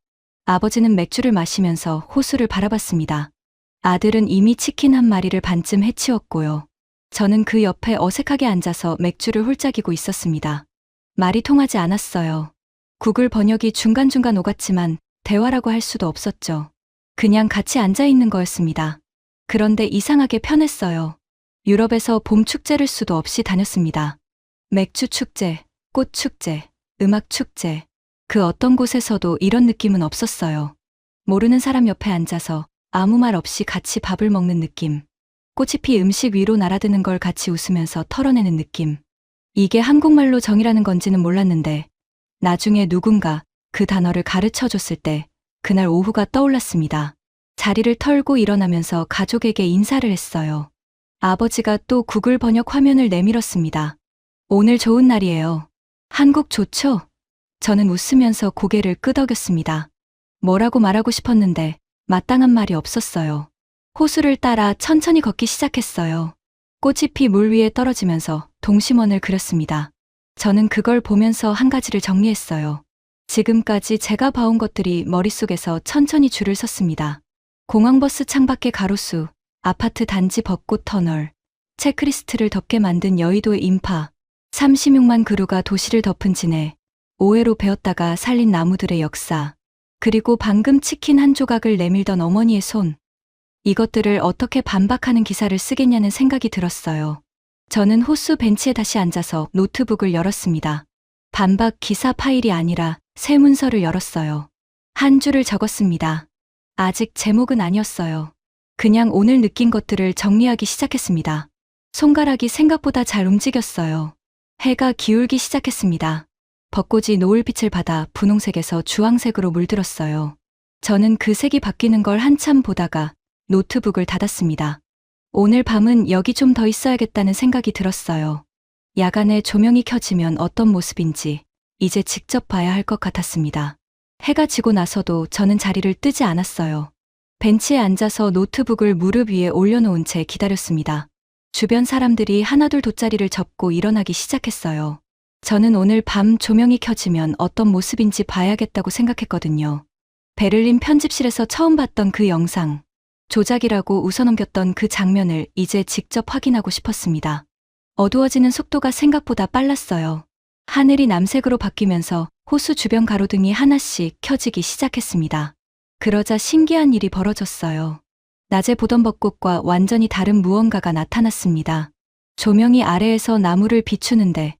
아버지는 맥주를 마시면서 호수를 바라봤습니다. 아들은 이미 치킨 한 마리를 반쯤 해치웠고요. 저는 그 옆에 어색하게 앉아서 맥주를 홀짝이고 있었습니다. 말이 통하지 않았어요. 구글 번역이 중간중간 오갔지만 대화라고 할 수도 없었죠. 그냥 같이 앉아있는 거였습니다. 그런데 이상하게 편했어요. 유럽에서 봄 축제를 수도 없이 다녔습니다. 맥주 축제, 꽃 축제, 음악 축제. 그 어떤 곳에서도 이런 느낌은 없었어요. 모르는 사람 옆에 앉아서 아무 말 없이 같이 밥을 먹는 느낌. 꽃잎이 음식 위로 날아드는 걸 같이 웃으면서 털어내는 느낌. 이게 한국말로 정이라는 건지는 몰랐는데 나중에 누군가 그 단어를 가르쳐 줬을 때 그날 오후가 떠올랐습니다. 자리를 털고 일어나면서 가족에게 인사를 했어요. 아버지가 또 구글 번역 화면을 내밀었습니다. 오늘 좋은 날이에요. 한국 좋죠? 저는 웃으면서 고개를 끄덕였습니다. 뭐라고 말하고 싶었는데 마땅한 말이 없었어요. 호수를 따라 천천히 걷기 시작했어요. 꽃잎이 물 위에 떨어지면서 동심원을 그렸습니다. 저는 그걸 보면서 한 가지를 정리했어요. 지금까지 제가 봐온 것들이 머릿속에서 천천히 줄을 섰습니다. 공항버스 창밖의 가로수, 아파트 단지 벚꽃 터널, 체크리스트를 덮게 만든 여의도의 인파, 36만 그루가 도시를 덮은 진해, 오해로 베었다가 살린 나무들의 역사, 그리고 방금 치킨 한 조각을 내밀던 어머니의 손. 이것들을 어떻게 반박하는 기사를 쓰겠냐는 생각이 들었어요. 저는 호수 벤치에 다시 앉아서 노트북을 열었습니다. 반박 기사 파일이 아니라 새 문서를 열었어요. 한 줄을 적었습니다. 아직 제목은 아니었어요. 그냥 오늘 느낀 것들을 정리하기 시작했습니다. 손가락이 생각보다 잘 움직였어요. 해가 기울기 시작했습니다. 벚꽃이 노을빛을 받아 분홍색에서 주황색으로 물들었어요. 저는 그 색이 바뀌는 걸 한참 보다가 노트북을 닫았습니다. 오늘 밤은 여기 좀 더 있어야겠다는 생각이 들었어요. 야간에 조명이 켜지면 어떤 모습인지 이제 직접 봐야 할 것 같았습니다. 해가 지고 나서도 저는 자리를 뜨지 않았어요. 벤치에 앉아서 노트북을 무릎 위에 올려놓은 채 기다렸습니다. 주변 사람들이 하나둘 돗자리를 접고 일어나기 시작했어요. 저는 오늘 밤 조명이 켜지면 어떤 모습인지 봐야겠다고 생각했거든요. 베를린 편집실에서 처음 봤던 그 영상, 조작이라고 웃어넘겼던 그 장면을 이제 직접 확인하고 싶었습니다. 어두워지는 속도가 생각보다 빨랐어요. 하늘이 남색으로 바뀌면서 호수 주변 가로등이 하나씩 켜지기 시작했습니다. 그러자 신기한 일이 벌어졌어요. 낮에 보던 벚꽃과 완전히 다른 무언가가 나타났습니다. 조명이 아래에서 나무를 비추는데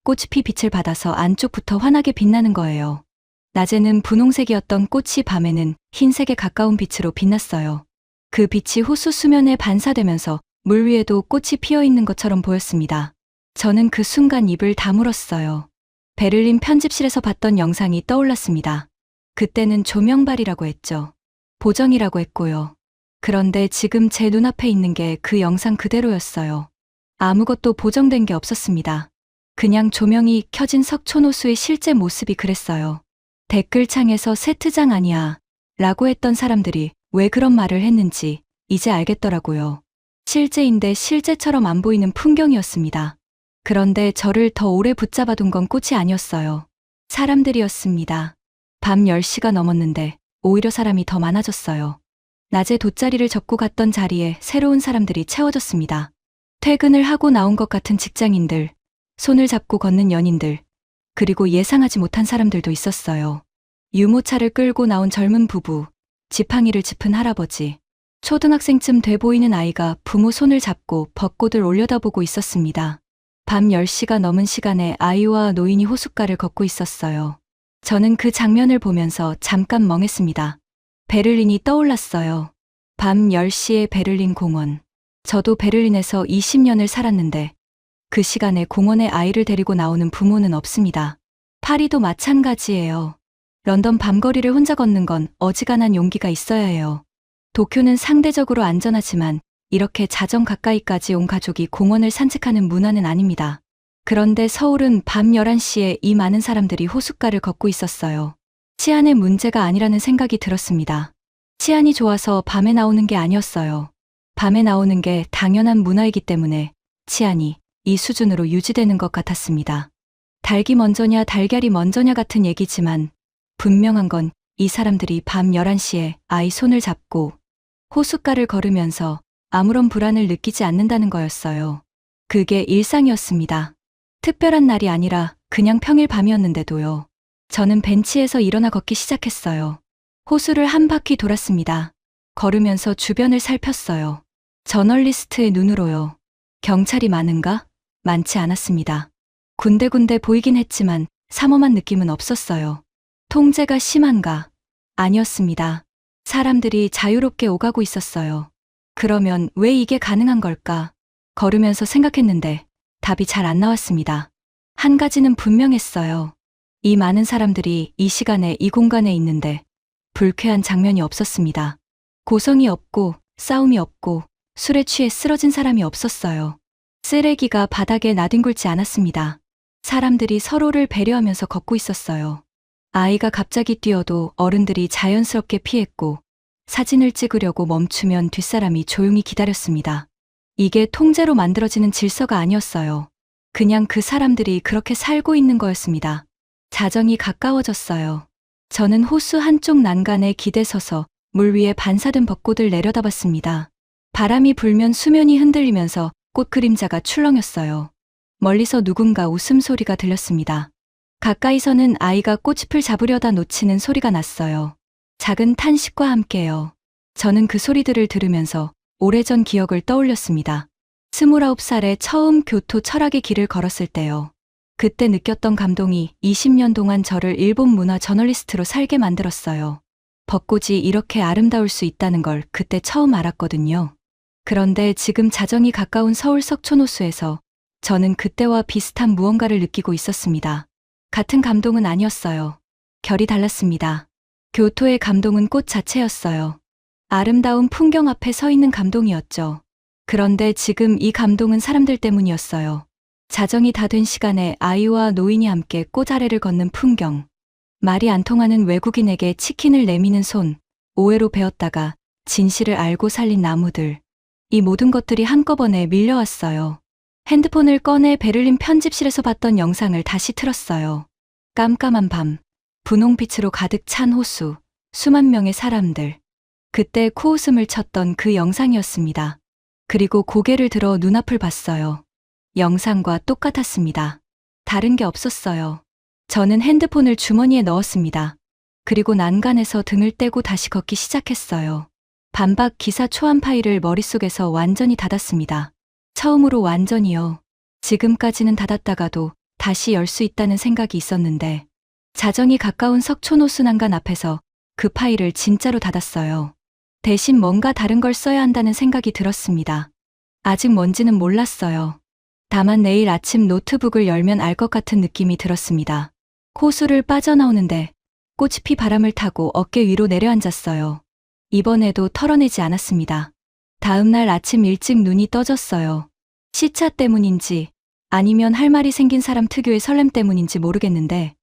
꽃이 피 빛을 받아서 안쪽부터 환하게 빛나는 거예요. 낮에는 분홍색이었던 꽃이 밤에는 흰색에 가까운 빛으로 빛났어요. 그 빛이 호수 수면에 반사되면서 물 위에도 꽃이 피어 있는 것처럼 보였습니다. 저는 그 순간 입을 다물었어요. 베를린 편집실에서 봤던 영상이 떠올랐습니다. 그때는 조명발이라고 했죠. 보정이라고 했고요. 그런데 지금 제 눈앞에 있는 게 그 영상 그대로였어요. 아무것도 보정된 게 없었습니다. 그냥 조명이 켜진 석촌호수의 실제 모습이 그랬어요. 댓글창에서 세트장 아니야 라고 했던 사람들이 왜 그런 말을 했는지 이제 알겠더라고요. 실제인데 실제처럼 안 보이는 풍경이었습니다. 그런데 저를 더 오래 붙잡아둔 건 꽃이 아니었어요. 사람들이었습니다. 밤 10시가 넘었는데 오히려 사람이 더 많아졌어요. 낮에 돗자리를 접고 갔던 자리에 새로운 사람들이 채워졌습니다. 퇴근을 하고 나온 것 같은 직장인들, 손을 잡고 걷는 연인들, 그리고 예상하지 못한 사람들도 있었어요. 유모차를 끌고 나온 젊은 부부, 지팡이를 짚은 할아버지, 초등학생쯤 돼 보이는 아이가 부모 손을 잡고 벚꽃을 올려다보고 있었습니다. 밤 10시가 넘은 시간에 아이와 노인이 호숫가를 걷고 있었어요. 저는 그 장면을 보면서 잠깐 멍했습니다. 베를린이 떠올랐어요. 밤 10시에 베를린 공원. 저도 베를린에서 20년을 살았는데 그 시간에 공원에 아이를 데리고 나오는 부모는 없습니다. 파리도 마찬가지예요. 런던 밤거리를 혼자 걷는 건 어지간한 용기가 있어야 해요. 도쿄는 상대적으로 안전하지만 이렇게 자정 가까이까지 온 가족이 공원을 산책하는 문화는 아닙니다. 그런데 서울은 밤 11시에 이 많은 사람들이 호숫가를 걷고 있었어요. 치안의 문제가 아니라는 생각이 들었습니다. 치안이 좋아서 밤에 나오는 게 아니었어요. 밤에 나오는 게 당연한 문화이기 때문에 치안이 이 수준으로 유지되는 것 같았습니다. 닭이 먼저냐 달걀이 먼저냐 같은 얘기지만 분명한 건 이 사람들이 밤 11시에 아이 손을 잡고 호숫가를 걸으면서 아무런 불안을 느끼지 않는다는 거였어요. 그게 일상이었습니다. 특별한 날이 아니라 그냥 평일 밤이었는데도요. 저는 벤치에서 일어나 걷기 시작했어요. 호수를 한 바퀴 돌았습니다. 걸으면서 주변을 살폈어요. 저널리스트의 눈으로요. 경찰이 많은가? 많지 않았습니다. 군데군데 보이긴 했지만 삼엄한 느낌은 없었어요. 통제가 심한가? 아니었습니다. 사람들이 자유롭게 오가고 있었어요. 그러면 왜 이게 가능한 걸까? 걸으면서 생각했는데 답이 잘 안 나왔습니다. 한 가지는 분명했어요. 이 많은 사람들이 이 시간에 이 공간에 있는데 불쾌한 장면이 없었습니다. 고성이 없고 싸움이 없고 술에 취해 쓰러진 사람이 없었어요. 쓰레기가 바닥에 나뒹굴지 않았습니다. 사람들이 서로를 배려하면서 걷고 있었어요. 아이가 갑자기 뛰어도 어른들이 자연스럽게 피했고 사진을 찍으려고 멈추면 뒷사람이 조용히 기다렸습니다. 이게 통제로 만들어지는 질서가 아니었어요. 그냥 그 사람들이 그렇게 살고 있는 거였습니다. 자정이 가까워졌어요. 저는 호수 한쪽 난간에 기대서서 물 위에 반사된 벚꽃을 내려다봤습니다. 바람이 불면 수면이 흔들리면서 꽃 그림자가 출렁였어요. 멀리서 누군가 웃음소리가 들렸습니다. 가까이서는 아이가 꽃잎을 잡으려다 놓치는 소리가 났어요. 작은 탄식과 함께요. 저는 그 소리들을 들으면서 오래전 기억을 떠올렸습니다. 29살에 처음 교토 철학의 길을 걸었을 때요. 그때 느꼈던 감동이 20년 동안 저를 일본 문화 저널리스트로 살게 만들었어요. 벚꽃이 이렇게 아름다울 수 있다는 걸 그때 처음 알았거든요. 그런데 지금 자정이 가까운 서울 석촌호수에서 저는 그때와 비슷한 무언가를 느끼고 있었습니다. 같은 감동은 아니었어요. 결이 달랐습니다. 교토의 감동은 꽃 자체였어요. 아름다운 풍경 앞에 서 있는 감동이었죠. 그런데 지금 이 감동은 사람들 때문이었어요. 자정이 다 된 시간에 아이와 노인이 함께 꽃 아래를 걷는 풍경. 말이 안 통하는 외국인에게 치킨을 내미는 손, 오해로 베었다가 진실을 알고 살린 나무들. 이 모든 것들이 한꺼번에 밀려왔어요. 핸드폰을 꺼내 베를린 편집실에서 봤던 영상을 다시 틀었어요. 깜깜한 밤, 분홍빛으로 가득 찬 호수, 수만 명의 사람들. 그때 코웃음을 쳤던 그 영상이었습니다. 그리고 고개를 들어 눈앞을 봤어요. 영상과 똑같았습니다. 다른 게 없었어요. 저는 핸드폰을 주머니에 넣었습니다. 그리고 난간에서 등을 떼고 다시 걷기 시작했어요. 반박 기사 초안 파일을 머릿속에서 완전히 닫았습니다. 처음으로 완전히요. 지금까지는 닫았다가도 다시 열 수 있다는 생각이 있었는데 자정이 가까운 석촌호수 난간 앞에서 그 파일을 진짜로 닫았어요. 대신 뭔가 다른 걸 써야 한다는 생각이 들었습니다. 아직 뭔지는 몰랐어요. 다만 내일 아침 노트북을 열면 알 것 같은 느낌이 들었습니다. 호수를 빠져나오는데 꽃이 피 바람을 타고 어깨 위로 내려앉았어요. 이번에도 털어내지 않았습니다. 다음 날 아침 일찍 눈이 떠졌어요. 시차 때문인지 아니면 할 말이 생긴 사람 특유의 설렘 때문인지 모르겠는데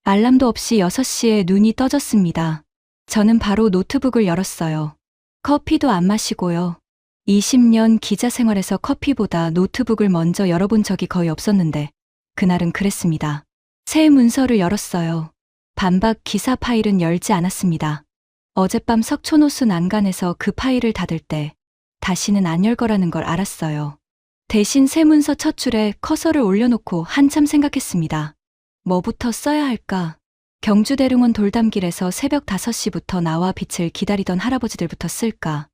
알람도 없이 6시에 눈이 떠졌습니다. 저는 바로 노트북을 열었어요. 커피도 안 마시고요. 20년 기자 생활에서 커피보다 노트북을 먼저 열어본 적이 거의 없었는데 그날은 그랬습니다. 새 문서를 열었어요. 반박 기사 파일은 열지 않았습니다. 어젯밤 석촌호수 난간에서 그 파일을 닫을 때 다시는 안 열 거라는 걸 알았어요. 대신 새 문서 첫 줄에 커서를 올려놓고 한참 생각했습니다. 뭐부터 써야 할까? 경주대릉원 돌담길에서 새벽 5시부터 나와 빛을 기다리던 할아버지들부터 쓸까?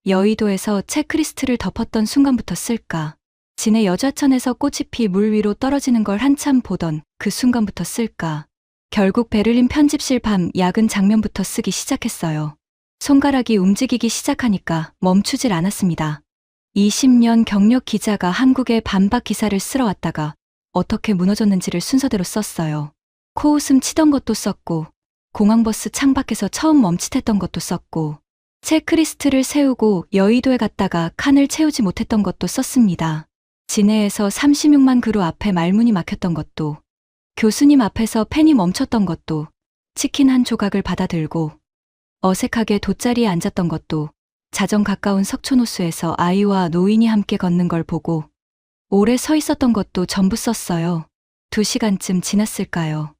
여의도에서 체크리스트를 덮었던 순간부터 쓸까? 진해 여좌천에서 꽃이 피 물 위로 떨어지는 걸 한참 보던 그 순간부터 쓸까? 결국 베를린 편집실 밤 야근 장면부터 쓰기 시작했어요. 손가락이 움직이기 시작하니까 멈추질 않았습니다. 20년 경력 기자가 한국에 반박 기사를 쓰러 왔다가 어떻게 무너졌는지를 순서대로 썼어요. 코웃음 치던 것도 썼고, 공항버스 창밖에서 처음 멈칫했던 것도 썼고, 체크리스트를 세우고 여의도에 갔다가 칸을 채우지 못했던 것도 썼습니다. 진해에서 36만 그루 앞에 말문이 막혔던 것도, 교수님 앞에서 펜이 멈췄던 것도, 치킨 한 조각을 받아들고, 어색하게 돗자리에 앉았던 것도, 자정 가까운 석촌호수에서 아이와 노인이 함께 걷는 걸 보고, 오래 서 있었던 것도 전부 썼어요. 2시간쯤 지났을까요?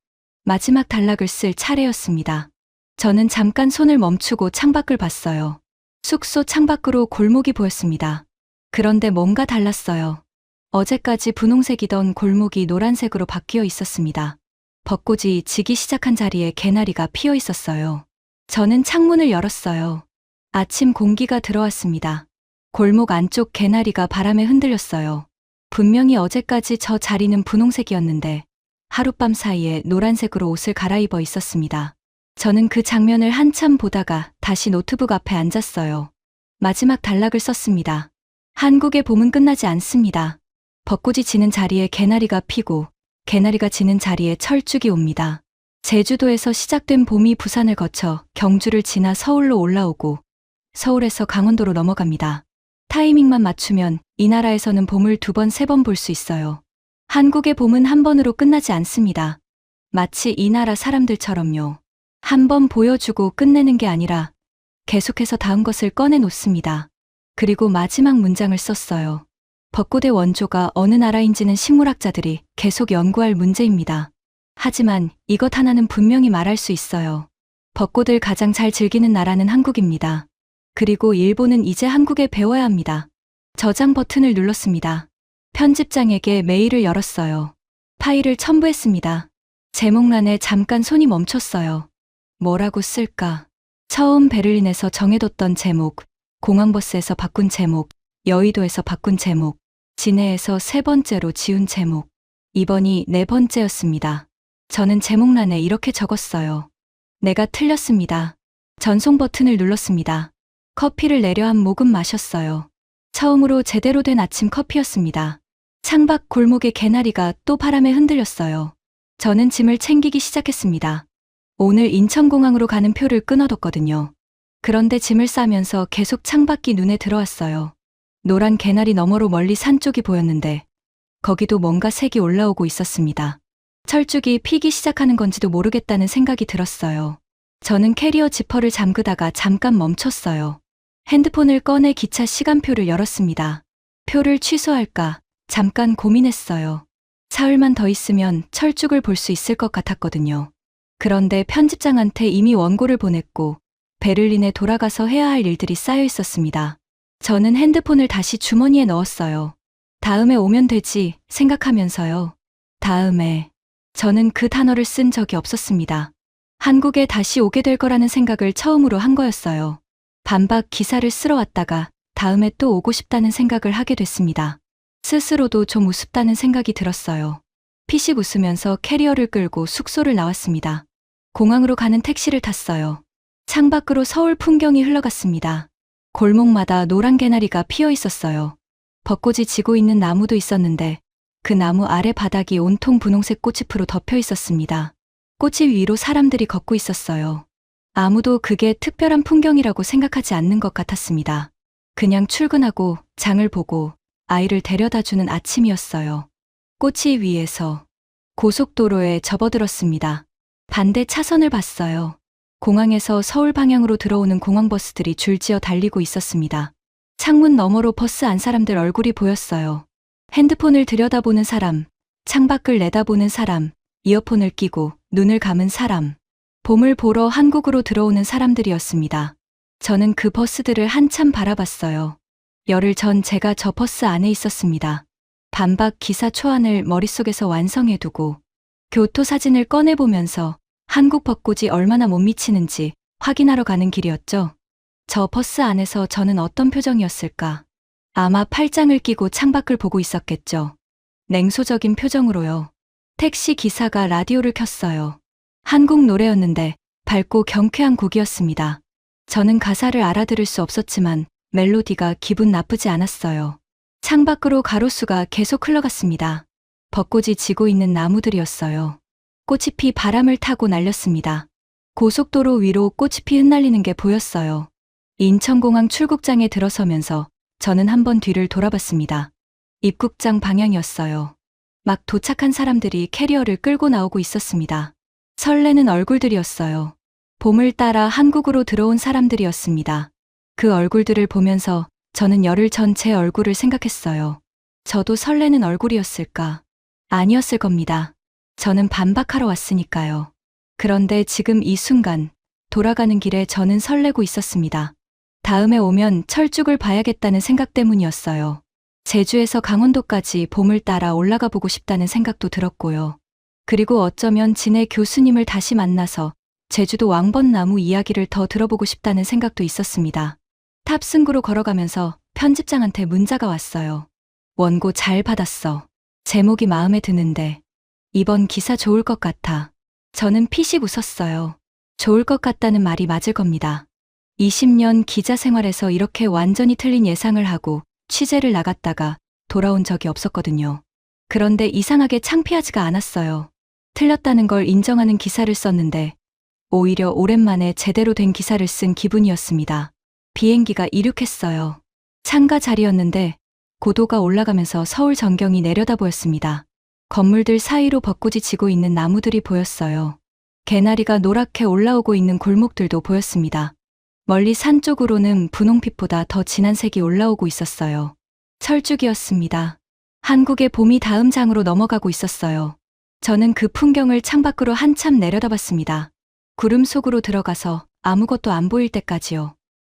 마지막 단락을 쓸 차례였습니다. 저는 잠깐 손을 멈추고 창밖을 봤어요. 숙소 창밖으로 골목이 보였습니다. 그런데 뭔가 달랐어요. 어제까지 분홍색이던 골목이 노란색으로 바뀌어 있었습니다. 벚꽃이 지기 시작한 자리에 개나리가 피어 있었어요. 저는 창문을 열었어요. 아침 공기가 들어왔습니다. 골목 안쪽 개나리가 바람에 흔들렸어요. 분명히 어제까지 저 자리는 분홍색이었는데 하룻밤 사이에 노란색으로 옷을 갈아입어 있었습니다. 저는 그 장면을 한참 보다가 다시 노트북 앞에 앉았어요. 마지막 단락을 썼습니다. 한국의 봄은 끝나지 않습니다. 벚꽃이 지는 자리에 개나리가 피고 개나리가 지는 자리에 철쭉이 옵니다. 제주도에서 시작된 봄이 부산을 거쳐 경주를 지나 서울로 올라오고 서울에서 강원도로 넘어갑니다. 타이밍만 맞추면 이 나라에서는 봄을 2번, 3번 볼 수 있어요. 한국의 봄은 한 번으로 끝나지 않습니다. 마치 이 나라 사람들처럼요. 한 번 보여주고 끝내는 게 아니라 계속해서 다음 것을 꺼내놓습니다. 그리고 마지막 문장을 썼어요. 벚꽃의 원조가 어느 나라인지는 식물학자들이 계속 연구할 문제입니다. 하지만 이것 하나는 분명히 말할 수 있어요. 벚꽃을 가장 잘 즐기는 나라는 한국입니다. 그리고 일본은 이제 한국에 배워야 합니다. 저장 버튼을 눌렀습니다. 편집장에게 메일을 열었어요. 파일을 첨부했습니다. 제목란에 잠깐 손이 멈췄어요. 뭐라고 쓸까? 처음 베를린에서 정해뒀던 제목, 공항버스에서 바꾼 제목, 여의도에서 바꾼 제목, 진해에서 3번째로 지운 제목, 이번이 4번째였습니다. 저는 제목란에 이렇게 적었어요. 내가 틀렸습니다. 전송 버튼을 눌렀습니다. 커피를 내려 한 모금 마셨어요. 처음으로 제대로 된 아침 커피였습니다. 창밖 골목의 개나리가 또 바람에 흔들렸어요. 저는 짐을 챙기기 시작했습니다. 오늘 인천공항으로 가는 표를 끊어뒀거든요. 그런데 짐을 싸면서 계속 창밖이 눈에 들어왔어요. 노란 개나리 너머로 멀리 산 쪽이 보였는데 거기도 뭔가 색이 올라오고 있었습니다. 철쭉이 피기 시작하는 건지도 모르겠다는 생각이 들었어요. 저는 캐리어 지퍼를 잠그다가 잠깐 멈췄어요. 핸드폰을 꺼내 기차 시간표를 열었습니다. 표를 취소할까 잠깐 고민했어요. 사흘만 더 있으면 철쭉을 볼 수 있을 것 같았거든요. 그런데 편집장한테 이미 원고를 보냈고 베를린에 돌아가서 해야 할 일들이 쌓여 있었습니다. 저는 핸드폰을 다시 주머니에 넣었어요. 다음에 오면 되지 생각하면서요. 다음에 저는 그 단어를 쓴 적이 없었습니다. 한국에 다시 오게 될 거라는 생각을 처음으로 한 거였어요. 반박 기사를 쓰러 왔다가 다음에 또 오고 싶다는 생각을 하게 됐습니다. 스스로도 좀 우습다는 생각이 들었어요. 피식 웃으면서 캐리어를 끌고 숙소를 나왔습니다. 공항으로 가는 택시를 탔어요. 창밖으로 서울 풍경이 흘러갔습니다. 골목마다 노란 개나리가 피어 있었어요. 벚꽃이 지고 있는 나무도 있었는데 그 나무 아래 바닥이 온통 분홍색 꽃잎으로 덮여 있었습니다. 꽃이 위로 사람들이 걷고 있었어요. 아무도 그게 특별한 풍경이라고 생각하지 않는 것 같았습니다. 그냥 출근하고 장을 보고 아이를 데려다주는 아침이었어요. 꽃이 위에서 고속도로에 접어들었습니다. 반대 차선을 봤어요. 공항에서 서울 방향으로 들어오는 공항버스들이 줄지어 달리고 있었습니다. 창문 너머로 버스 안 사람들 얼굴이 보였어요. 핸드폰을 들여다보는 사람, 창밖을 내다보는 사람, 이어폰을 끼고 눈을 감은 사람. 봄을 보러 한국으로 들어오는 사람들이었습니다. 저는 그 버스들을 한참 바라봤어요. 열흘 전 제가 저 버스 안에 있었습니다. 반박 기사 초안을 머릿속에서 완성해두고 교토 사진을 꺼내보면서 한국 벚꽃이 얼마나 못 미치는지 확인하러 가는 길이었죠. 저 버스 안에서 저는 어떤 표정이었을까? 아마 팔짱을 끼고 창밖을 보고 있었겠죠. 냉소적인 표정으로요. 택시 기사가 라디오를 켰어요. 한국 노래였는데 밝고 경쾌한 곡이었습니다. 저는 가사를 알아들을 수 없었지만 멜로디가 기분 나쁘지 않았어요. 창밖으로 가로수가 계속 흘러갔습니다. 벚꽃이 지고 있는 나무들이었어요. 꽃잎이 바람을 타고 날렸습니다. 고속도로 위로 꽃잎이 흩날리는 게 보였어요. 인천공항 출국장에 들어서면서 저는 한번 뒤를 돌아봤습니다. 입국장 방향이었어요. 막 도착한 사람들이 캐리어를 끌고 나오고 있었습니다. 설레는 얼굴들이었어요. 봄을 따라 한국으로 들어온 사람들이었습니다. 그 얼굴들을 보면서 저는 열흘 전 제 얼굴을 생각했어요. 저도 설레는 얼굴이었을까? 아니었을 겁니다. 저는 반박하러 왔으니까요. 그런데 지금 이 순간 돌아가는 길에 저는 설레고 있었습니다. 다음에 오면 철쭉을 봐야겠다는 생각 때문이었어요. 제주에서 강원도까지 봄을 따라 올라가 보고 싶다는 생각도 들었고요. 그리고 어쩌면 진해 교수님을 다시 만나서 제주도 왕벚나무 이야기를 더 들어보고 싶다는 생각도 있었습니다. 탑승구로 걸어가면서 편집장한테 문자가 왔어요. 원고 잘 받았어. 제목이 마음에 드는데 이번 기사 좋을 것 같아. 저는 피식 웃었어요. 좋을 것 같다는 말이 맞을 겁니다. 20년 기자 생활에서 이렇게 완전히 틀린 예상을 하고 취재를 나갔다가 돌아온 적이 없었거든요. 그런데 이상하게 창피하지가 않았어요. 틀렸다는 걸 인정하는 기사를 썼는데 오히려 오랜만에 제대로 된 기사를 쓴 기분이었습니다. 비행기가 이륙했어요. 창가 자리였는데 고도가 올라가면서 서울 전경이 내려다 보였습니다. 건물들 사이로 벚꽃이 지고 있는 나무들이 보였어요. 개나리가 노랗게 올라오고 있는 골목들도 보였습니다. 멀리 산 쪽으로는 분홍빛보다 더 진한 색이 올라오고 있었어요. 철쭉이었습니다. 한국의 봄이 다음 장으로 넘어가고 있었어요. 저는 그 풍경을 창밖으로 한참 내려다봤습니다. 구름 속으로 들어가서 아무것도 안 보일 때까지요.